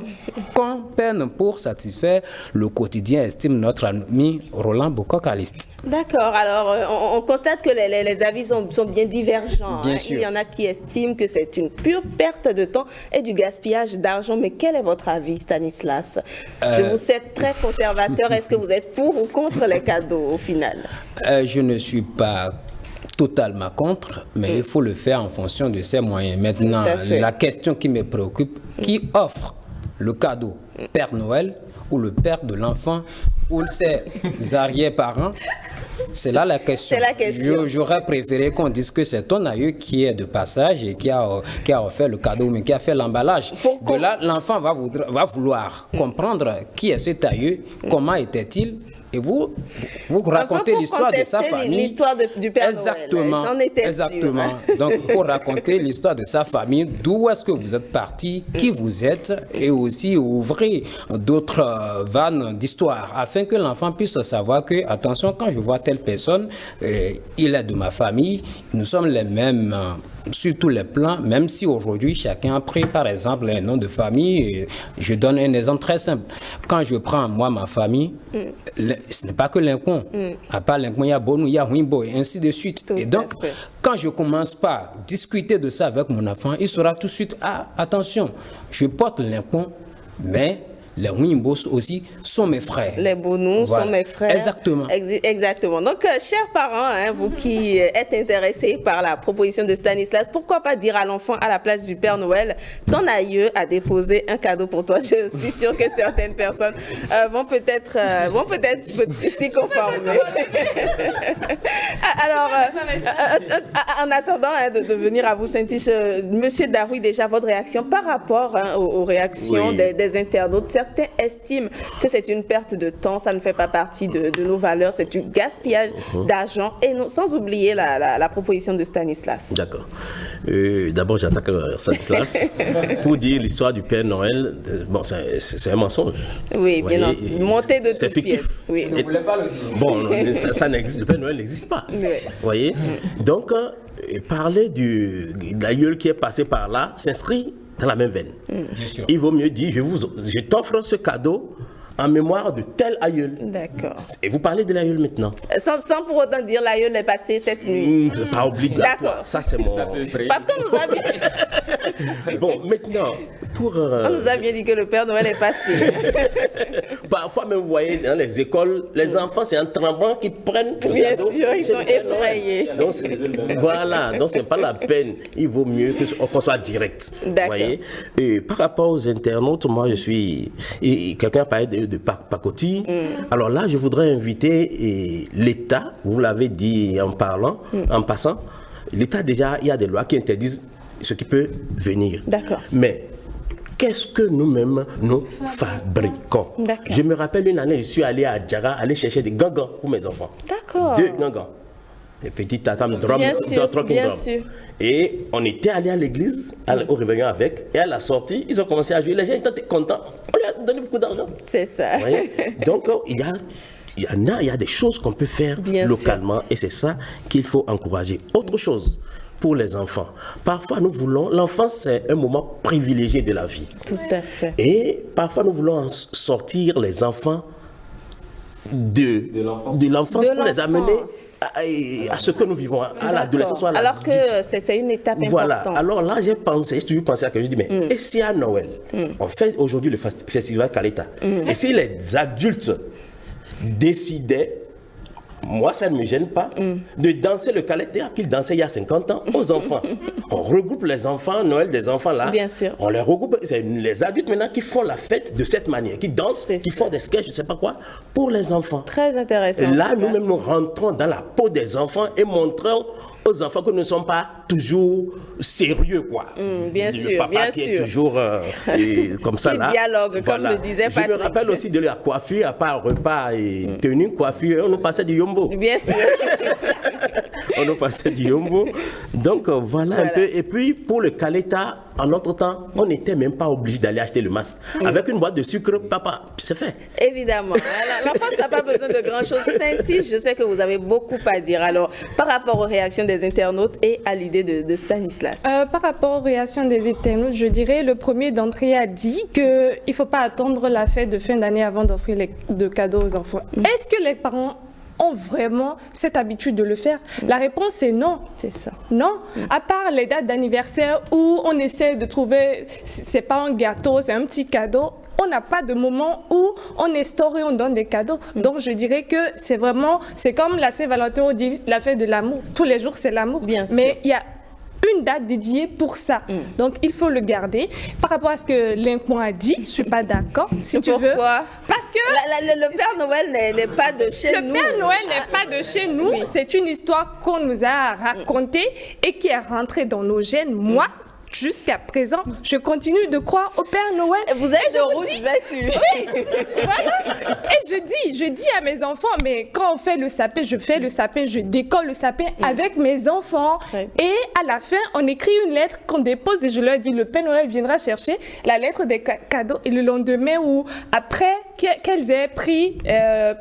qu'on peine pour satisfaire le quotidien, estime notre ami Roland Bokor-Caliste. D'accord, alors on constate que les avis sont bien divergents. Bien sûr. Il y en a qui estiment que c'est une pure perte de temps et du gaspillage d'argent. Mais quel est votre avis, Stanislas? Je vous sais très conservateur. Est-ce que vous êtes pour ou contre les cadeaux au final? Je ne suis pas totalement contre, mais il faut le faire en fonction de ses moyens. Maintenant, la question qui me préoccupe, qui offre le cadeau? Père Noël ou le père de l'enfant ou ses arrière-parents? C'est là la question. J'aurais préféré qu'on dise que c'est ton aïeux qui est de passage et qui a offert le cadeau, mais qui a fait l'emballage. De là, l'enfant va vouloir comprendre qui est cet aïeux, comment était-il, et vous racontez l'histoire de sa famille. L'histoire du Père exactement, Noël. J'en étais exactement. sûre. Donc, pour raconter l'histoire de sa famille, d'où est-ce que vous êtes parti, qui vous êtes, et aussi ouvrir d'autres vannes d'histoire, afin que l'enfant puisse savoir que, attention, quand je vois telle personne, il est de ma famille, nous sommes les mêmes sur tous les plans, même si aujourd'hui chacun a pris par exemple un nom de famille. Je donne un exemple très simple. Quand je prends moi ma famille, ce n'est pas que Lincoln. À part Lincoln, il y a Bonou, il y a Wimbo et ainsi de suite. Et donc, quand je commence par discuter de ça avec mon enfant, il saura tout de suite, ah, attention, je porte Lincoln, mais les Wimbos aussi sont mes frères. Les Bonous sont mes frères. Exactement. Exactement. Donc, chers parents, vous qui êtes intéressés par la proposition de Stanislas, pourquoi pas dire à l'enfant, à la place du Père Noël, ton aïeux a déposé un cadeau pour toi. Je suis sûre que certaines personnes vont peut-être s'y conformer. Alors, en attendant de venir à vous, Saint-Tiche, Monsieur Daroui, déjà votre réaction par rapport aux réactions des internautes. Certains estiment que c'est une perte de temps, ça ne fait pas partie de nos valeurs, c'est du gaspillage d'argent, et sans oublier la proposition de Stanislas. D'accord. D'abord, j'attaque Stanislas pour dire l'histoire du Père Noël. Bon, c'est un mensonge. Oui, bien entendu. Montée de c'est fictif. Oui. Je ne voulais pas le dire. Bon, ça n'existe. Le Père Noël n'existe pas. Oui. Vous voyez. Donc, parler d'aïeul qui est passé par là s'inscrit dans la même veine. Bien sûr. Il vaut mieux dire, je t'offre ce cadeau en mémoire de tel aïeul. D'accord. Et vous parlez de l'aïeul maintenant. Sans pour autant dire l'aïeul est passé cette nuit. C'est pas obligatoire. D'accord. Ça, c'est mon... Parce qu'on nous a bien... Bon, maintenant, pour... On nous a bien dit que le Père Noël est passé. Parfois, même, vous voyez, dans les écoles, les enfants, c'est en tremblant qu'ils prennent le Bien cadeau sûr, ils chez sont le Père Noël. effrayés. Donc, voilà, donc c'est pas la peine. Il vaut mieux qu'on soit direct. D'accord. Voyez. Et par rapport aux internautes, moi, je suis... Quelqu'un parlait de pacotille. Alors là, je voudrais inviter l'État, vous l'avez dit en parlant, en passant, l'État, déjà, il y a des lois qui interdisent ce qui peut venir. D'accord. Mais qu'est-ce que nous-mêmes, nous fabriquons? Je me rappelle une année, je suis allé à Djara, aller chercher des gangans pour mes enfants. D'accord. 2 gangans. Les petits tatam drum, Bien sûr. Et on était allé à l'église, au réveillon avec, et à la sortie, ils ont commencé à jouer. Les gens étaient contents. On lui a donné beaucoup d'argent. C'est ça. Vous voyez? Donc, il y a des choses qu'on peut faire localement, et c'est ça qu'il faut encourager. Autre chose pour les enfants. Parfois, nous voulons... L'enfance, c'est un moment privilégié de la vie. Tout à fait. Et parfois, nous voulons sortir les enfants de l'enfance pour les amener à ce que nous vivons, à l'adolescence. Alors que c'est une étape voilà. importante. Alors là, j'ai toujours pensé à quelque chose. Je dis, mais et si à Noël, on fait aujourd'hui le festival Kaleta, et si les adultes décidaient, moi ça ne me gêne pas, de danser le Kaleta qu'ils dansaient il y a 50 ans aux enfants. On regroupe les enfants, Noël des enfants là. Bien sûr. On les regroupe, c'est les adultes maintenant qui font la fête de cette manière, qui dansent, qui font des sketchs, je ne sais pas quoi, pour les enfants. Très intéressant. Et là, nous-mêmes, nous rentrons dans la peau des enfants et montrons aux enfants que nous ne sommes pas toujours sérieux, quoi. Bien sûr, le papa bien qui sûr. est toujours comme ça, là. Dialogue, comme le disait Patrick. Je me rappelle aussi de la coiffure, à part repas et tenue, coiffure, on nous passait du yombo. Bien sûr. On nous passait du yombo. Donc, voilà un peu. Et puis, pour le Kaleta, en notre temps, on n'était même pas obligé d'aller acheter le masque. Avec une boîte de sucre, papa, c'est fait. Évidemment. L'enfance n'a pas besoin de grand-chose. Saint-Tiche, je sais que vous avez beaucoup à dire. Alors, par rapport aux réactions des internautes et à l'idée de Stanislas. Par rapport aux réactions des internautes, je dirais, le premier d'entre eux a dit qu'il ne faut pas attendre la fête de fin d'année avant d'offrir de cadeaux aux enfants. Est-ce que les parents ont vraiment cette habitude de le faire? La réponse est non. C'est ça. Non. À part les dates d'anniversaire où on essaie de trouver, c'est pas un gâteau, c'est un petit cadeau. On n'a pas de moment où on instaure et on donne des cadeaux. Donc, je dirais que c'est vraiment, c'est comme la Saint-Valentin, on dit la fête de l'amour. Tous les jours, c'est l'amour. Bien sûr. Mais il y a une date dédiée pour ça. Donc, il faut le garder. Par rapport à ce que Lincoln a dit, je ne suis pas d'accord. Si tu veux. Pourquoi? Parce que le Père Noël n'est pas de chez nous. Le Père Noël n'est pas de chez nous. Oui. C'est une histoire qu'on nous a racontée et qui est rentrée dans nos gènes. Moi, jusqu'à présent, je continue de croire au Père Noël. Vous êtes de rouge vêtu. Oui, voilà. Et je dis à mes enfants, mais quand on fait le sapin, je fais le sapin, je décore le sapin avec mes enfants. Et à la fin, on écrit une lettre qu'on dépose et je leur dis, le Père Noël viendra chercher la lettre des cadeaux. Et le lendemain ou après qu'elles aient pris,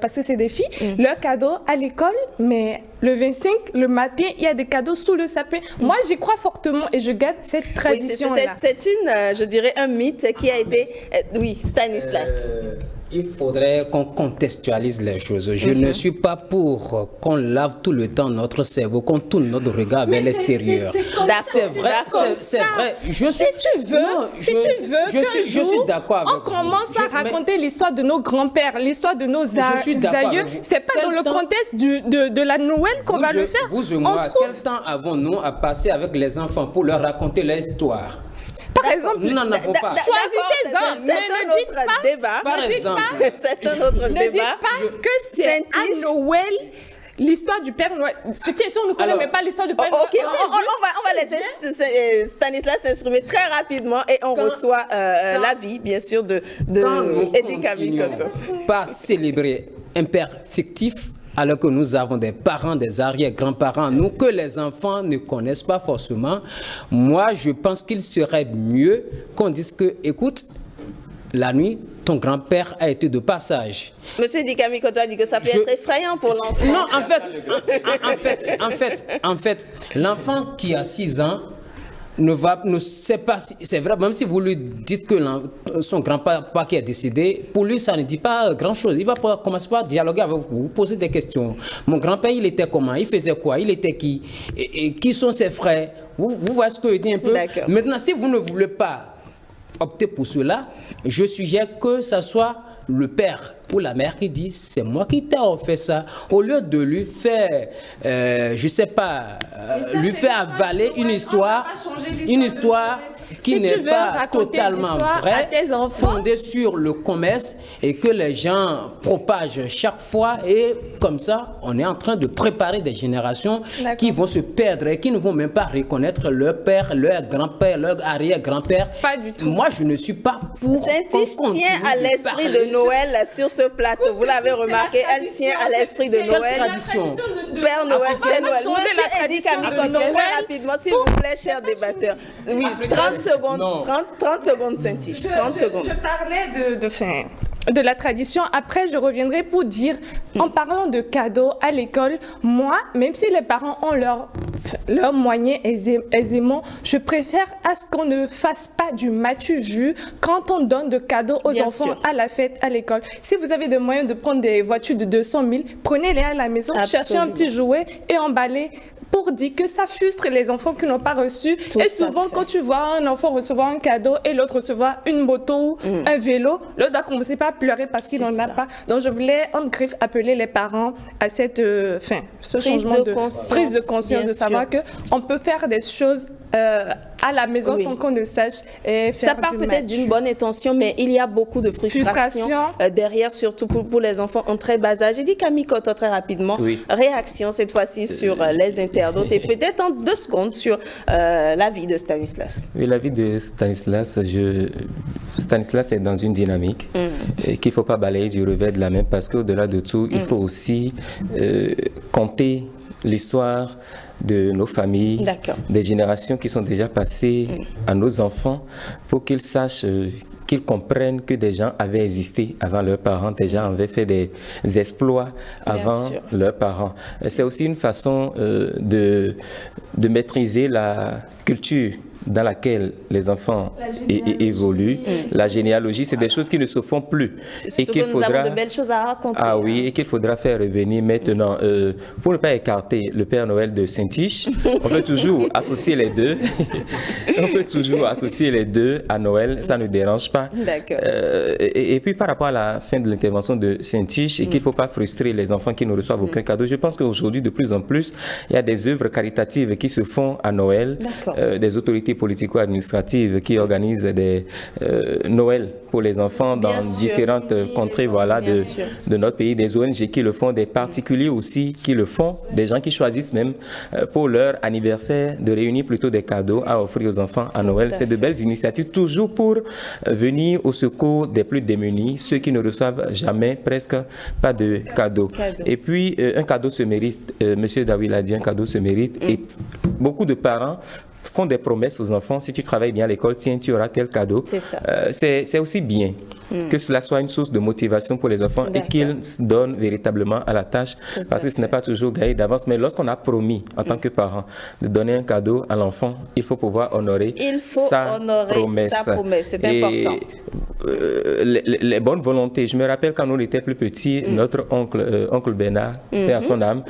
parce que c'est des filles, leurs cadeaux à l'école, mais le 25, le matin, il y a des cadeaux sous le sapin. Moi, j'y crois fortement et je garde cette tradition-là. Oui, c'est je dirais, un mythe qui a été... oui, Stanislas. Il faudrait qu'on contextualise les choses. Je ne suis pas pour qu'on lave tout le temps notre cerveau, qu'on tourne notre regard vers l'extérieur. C'est vrai, c'est vrai. Si tu veux je suis d'accord avec on commence par raconter l'histoire de nos grands-pères, l'histoire de nos aïeux. C'est pas dans le contexte de la Noël qu'on va le faire. Vous et moi, quel temps avons-nous à passer avec les enfants pour leur raconter leur histoire? Par exemple, nous n'en avons pas. Choisissez-en, mais ne dites pas. Débat. Par exemple, c'est un autre débat. Ne dites pas que c'est à Noël l'histoire du Père Noël. Ce qui est sûr, on ne connaît même pas l'histoire du Père Noël. Ok, on va laisser Stanislas s'exprimer très rapidement et on reçoit l'avis, bien sûr, de Eddie Kamikoto. Pas célébrer un père fictif, alors que nous avons des parents, des arrière-grands-parents, nous, que les enfants ne connaissent pas forcément. Moi, je pense qu'il serait mieux qu'on dise que, écoute, la nuit, ton grand-père a été de passage. Monsieur Dikamikoto a dit que ça peut être effrayant pour l'enfant. Non, en fait, l'enfant qui a 6 ans, ne sait pas si c'est vrai, même si vous lui dites que son grand-papa qui est décédé, pour lui ça ne dit pas grand-chose. Il va commencer par dialoguer avec vous, poser des questions. Mon grand-père, il était comment? Il faisait quoi? Il était qui? Et qui sont ses frères? Vous voyez ce que je dis un peu? Maintenant, si vous ne voulez pas opter pour cela, je suggère que ça soit le père ou la mère qui dit c'est moi qui t'ai offert ça, au lieu de lui faire je sais pas lui faire avaler une histoire qui n'est pas totalement vraie, fondée sur le commerce et que les gens propagent chaque fois, et comme ça on est en train de préparer des générations qui vont se perdre et qui ne vont même pas reconnaître leur père, leur grand-père, leur arrière-grand-père. Pas du tout. Moi je ne suis pas pour. Saint-Tiche tient à l'esprit de Noël sur ce plateau. Vous l'avez remarqué, elle tient à l'esprit de Noël. Tradition. Père Noël, c'est Noël. Monsieur Eddie Kamikoto, très rapidement, s'il vous plaît, chers débatteurs. Oui, 30 secondes. 30 secondes, Saint-Tiche. 30 secondes. Je parlais de la tradition. Après, je reviendrai pour dire, en parlant de cadeaux à l'école, moi, même si les parents ont leurs moyens aisément, je préfère à ce qu'on ne fasse pas du matu vu quand on donne de cadeaux aux enfants à la fête à l'école. Si vous avez des moyens de prendre des voitures de 200 000, prenez-les à la maison, cherchez un petit jouet et emballez, pour dire que ça frustre les enfants qui n'ont pas reçu. Et souvent, quand tu vois un enfant recevoir un cadeau et l'autre recevoir une moto ou un vélo, l'autre doit commencer par pleurer parce qu'il n'en a pas. Donc, je voulais, en griffe, appeler les parents à cette ce changement de prise de conscience, de savoir qu'on peut faire des choses à la maison sans qu'on ne sache. Et faire ça part peut-être d'une bonne intention, mais il y a beaucoup de frustration derrière, surtout pour les enfants en très bas âge. J'ai dit Kamikoto très rapidement. Réaction cette fois-ci sur les internautes et peut-être en 2 secondes sur la vie de Stanislas. Oui, la vie de Stanislas, Stanislas est dans une dynamique qu'il ne faut pas balayer du revers de la main, parce qu'au-delà de tout, il faut aussi compter l'histoire de nos familles, des générations qui sont déjà passées à nos enfants, pour qu'ils sachent, qu'ils comprennent que des gens avaient existé avant leurs parents, des gens avaient fait des exploits avant leurs parents. C'est aussi une façon de maîtriser la culture dans laquelle les enfants évoluent. La généalogie, c'est des choses qui ne se font plus. Et qu'il faudra, nous avons de belles choses à raconter. Ah oui, et qu'il faudra faire revenir maintenant. Pour ne pas écarter le Père Noël de Saint-Tiche, on peut toujours associer les deux. On peut toujours associer les deux à Noël, ça ne dérange pas. D'accord. Et puis par rapport à la fin de l'intervention de Saint-Tiche, et qu'il ne faut pas frustrer les enfants qui ne reçoivent aucun cadeau, je pense qu'aujourd'hui, de plus en plus, il y a des œuvres caritatives qui se font à Noël, des autorités autorités politico-administratives qui organisent des Noël pour les enfants dans différentes contrées de notre pays, des ONG qui le font, des particuliers aussi qui le font, des gens qui choisissent même pour leur anniversaire de réunir plutôt des cadeaux à offrir aux enfants à Noël. C'est de belles initiatives, toujours pour venir au secours des plus démunis, ceux qui ne reçoivent jamais, presque pas de cadeaux. Et puis, un cadeau se mérite, Monsieur Dawi l'a dit, un cadeau se mérite, et beaucoup de parents font des promesses aux enfants. Si tu travailles bien à l'école, tiens, tu auras tel cadeau. C'est aussi bien que cela soit une source de motivation pour les enfants et qu'ils se donnent véritablement à la tâche, parce que ce n'est pas toujours gagné d'avance. Mais lorsqu'on a promis, en tant que parent, de donner un cadeau à l'enfant, il faut pouvoir honorer sa promesse. C'est important. Les bonnes volontés. Je me rappelle quand on était plus petits, notre oncle Bernard, paix à son âme,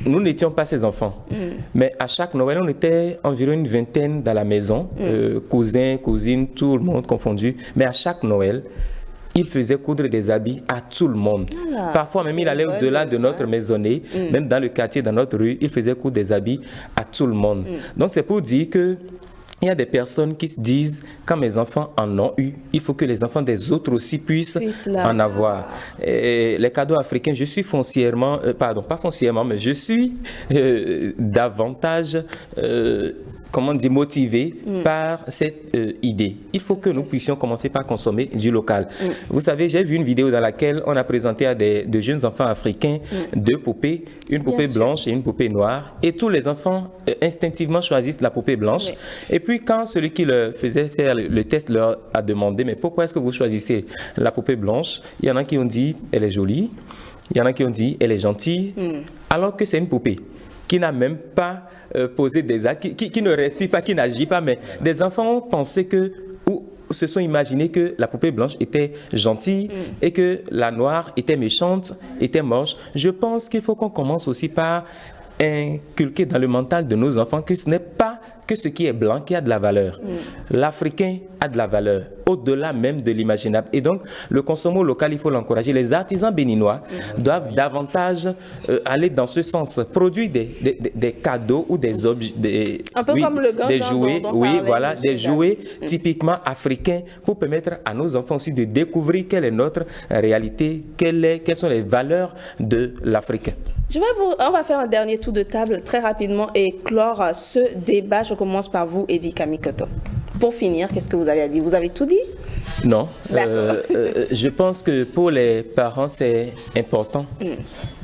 nous n'étions pas ses enfants, mais à chaque Noël, on était environ une vingtaine dans la maison, cousins, cousines, tout le monde confondu. Mais à chaque Noël, il faisait coudre des habits à tout le monde. Parfois même, il allait au-delà de notre maisonnée, même dans le quartier, dans notre rue, il faisait coudre des habits à tout le monde. Donc c'est pour dire que il y a des personnes qui se disent, quand mes enfants en ont eu, il faut que les enfants des autres aussi puissent en avoir. Et les cadeaux africains, je suis foncièrement, pardon, pas foncièrement, mais je suis davantage motivé par cette idée. Il faut que nous puissions commencer par consommer du local. Vous savez, j'ai vu une vidéo dans laquelle on a présenté à de jeunes enfants africains deux poupées, une poupée blanche et une poupée noire, et tous les enfants instinctivement choisissent la poupée blanche. Et puis quand celui qui leur faisait faire le test leur a demandé, mais pourquoi est-ce que vous choisissez la poupée blanche? Il y en a qui ont dit, elle est jolie. Il y en a qui ont dit, elle est gentille, alors que c'est une poupée qui n'a même pas poser des actes, qui ne respire pas, qui n'agit pas, mais des enfants ont pensé que, ou se sont imaginés que la poupée blanche était gentille et que la noire était méchante, était moche. Je pense qu'il faut qu'on commence aussi par inculquer dans le mental de nos enfants que ce n'est pas que ce qui est blanc qui a de la valeur. L'Africain a de la valeur, au-delà même de l'imaginable. Et donc, le consommation local, il faut l'encourager. Les artisans béninois doivent davantage aller dans ce sens, produire des cadeaux ou des objets, un peu comme le des jouets, des jouets typiquement africains pour permettre à nos enfants aussi de découvrir quelle est notre réalité, quelles sont les valeurs de l'Afrique. On va faire un dernier tour de table très rapidement et clore ce débat. Je commence par vous, Eddie Kamikoto. Pour finir, qu'est-ce que vous avez à dire? Vous avez tout dit? Non. Je pense que pour les parents, c'est important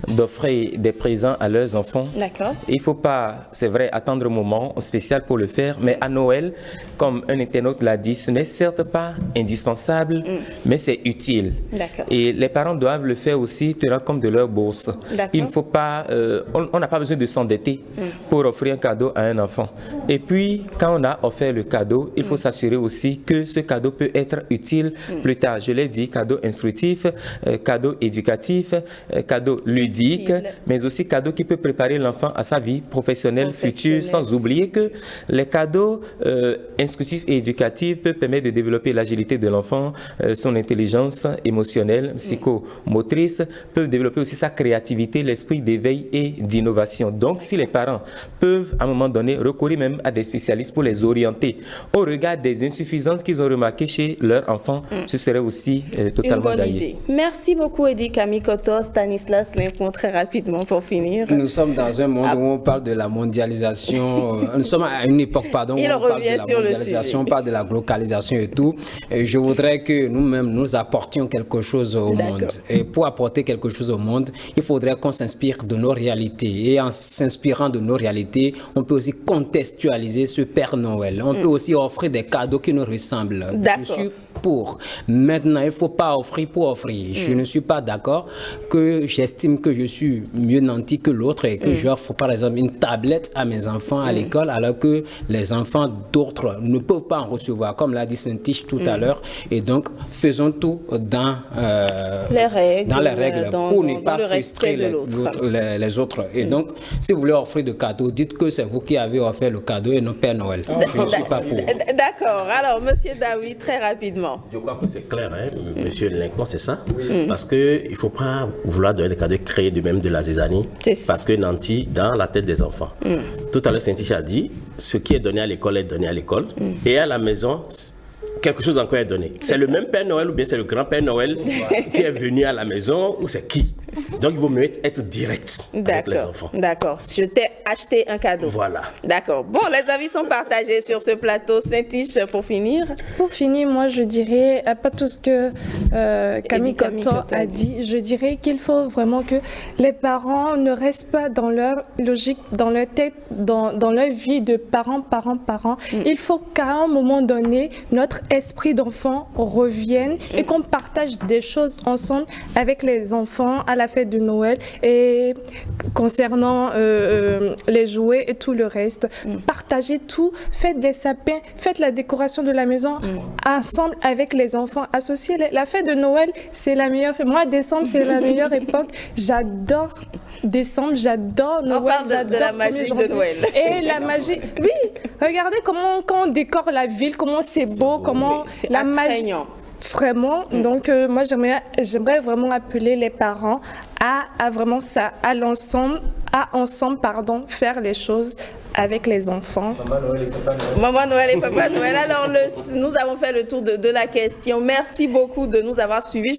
d'offrir des présents à leurs enfants. D'accord. Il ne faut pas, c'est vrai, attendre un moment spécial pour le faire, mais à Noël, comme un internaute l'a dit, ce n'est certes pas indispensable, mais c'est utile. D'accord. Et les parents doivent le faire aussi, tenant compte de leur bourse. Il ne faut pas, on n'a pas besoin de s'endetter pour offrir un cadeau à un enfant. Et puis, quand on a offert le cadeau, il faut s'assurer aussi que ce cadeau peut être utile plus tard. Je l'ai dit, cadeau instructif, cadeau éducatif, cadeau ludique, mais aussi cadeau qui peut préparer l'enfant à sa vie professionnelle future, sans oublier que les cadeaux instructifs et éducatifs peuvent permettre de développer l'agilité de l'enfant, son intelligence émotionnelle, psychomotrice, peuvent développer aussi sa créativité, l'esprit d'éveil et d'innovation. Donc, si les parents peuvent à un moment donné recourir même à des spécialistes pour les orienter au regard des insuffisances qu'ils ont remarquées chez leurs enfants, ce serait aussi totalement idée. Merci beaucoup, Eddie Kamikoto. Stanislas Limfon, très rapidement pour finir. Nous sommes dans un monde où on parle de la mondialisation. Nous sommes à une époque, où on parle de la mondialisation, on parle de la globalisation et tout. Et je voudrais que nous-mêmes, nous apportions quelque chose au monde. Et pour apporter quelque chose au monde, il faudrait qu'on s'inspire de nos réalités. Et en s'inspirant de nos réalités, on peut aussi contextualiser ce Père Noël. On peut aussi offrir des cadeaux qui nous ressemblent. Je suis pour. Maintenant, il ne faut pas offrir pour offrir. Je ne suis pas d'accord que j'estime que je suis mieux nanti que l'autre et que j'offre par exemple une tablette à mes enfants à l'école alors que les enfants d'autres ne peuvent pas en recevoir, comme l'a dit Saint-Tiche tout à l'heure. Et donc, faisons tout dans les règles pour ne pas frustrer les autres. Et donc, si vous voulez offrir de cadeaux, dites que c'est vous qui avez offert le cadeau et non Père Noël. Je ne suis pas pour. D'accord. Alors, Monsieur Dawi, très rapidement. Exactement. Je crois que c'est clair, hein, monsieur Lincoln, c'est ça. Oui. Parce qu'il ne faut pas vouloir donner des cadeaux, créer de même de la zizanie. Parce que Nanti, dans la tête des enfants. Tout à l'heure, Saint-Tiche a dit, ce qui est donné à l'école est donné à l'école. Et à la maison, quelque chose encore est donné. C'est le même Père Noël ou bien c'est le grand Père Noël qui est venu à la maison ou c'est qui? Donc il vaut mieux être direct avec les enfants. D'accord. Je t'ai acheté un cadeau. Voilà. D'accord. Bon, les avis sont partagés sur ce plateau. Saint-Tiche, pour finir. Pour finir, moi je dirais, pas tout ce que Camille Cotton a dit, je dirais qu'il faut vraiment que les parents ne restent pas dans leur logique, dans leur tête, dans leur vie de parents. Il faut qu'à un moment donné, notre esprit d'enfant revienne et qu'on partage des choses ensemble avec les enfants à la fête de Noël et concernant les jouets et tout le reste. Partagez tout, faites des sapins, faites la décoration de la maison ensemble avec les enfants. Associez la fête de Noël, c'est la meilleure fête. Moi, décembre, c'est la meilleure époque. J'adore décembre, j'adore Noël. On parle de la magie de Noël. Et la magie, oui, regardez comment quand on décore la ville, comment c'est beau, comment la magie. Vraiment, donc moi j'aimerais vraiment appeler les parents à vraiment ça, à ensemble, faire les choses avec les enfants. Maman Noël et Papa Noël. Alors nous avons fait le tour de la question. Merci beaucoup de nous avoir suivis.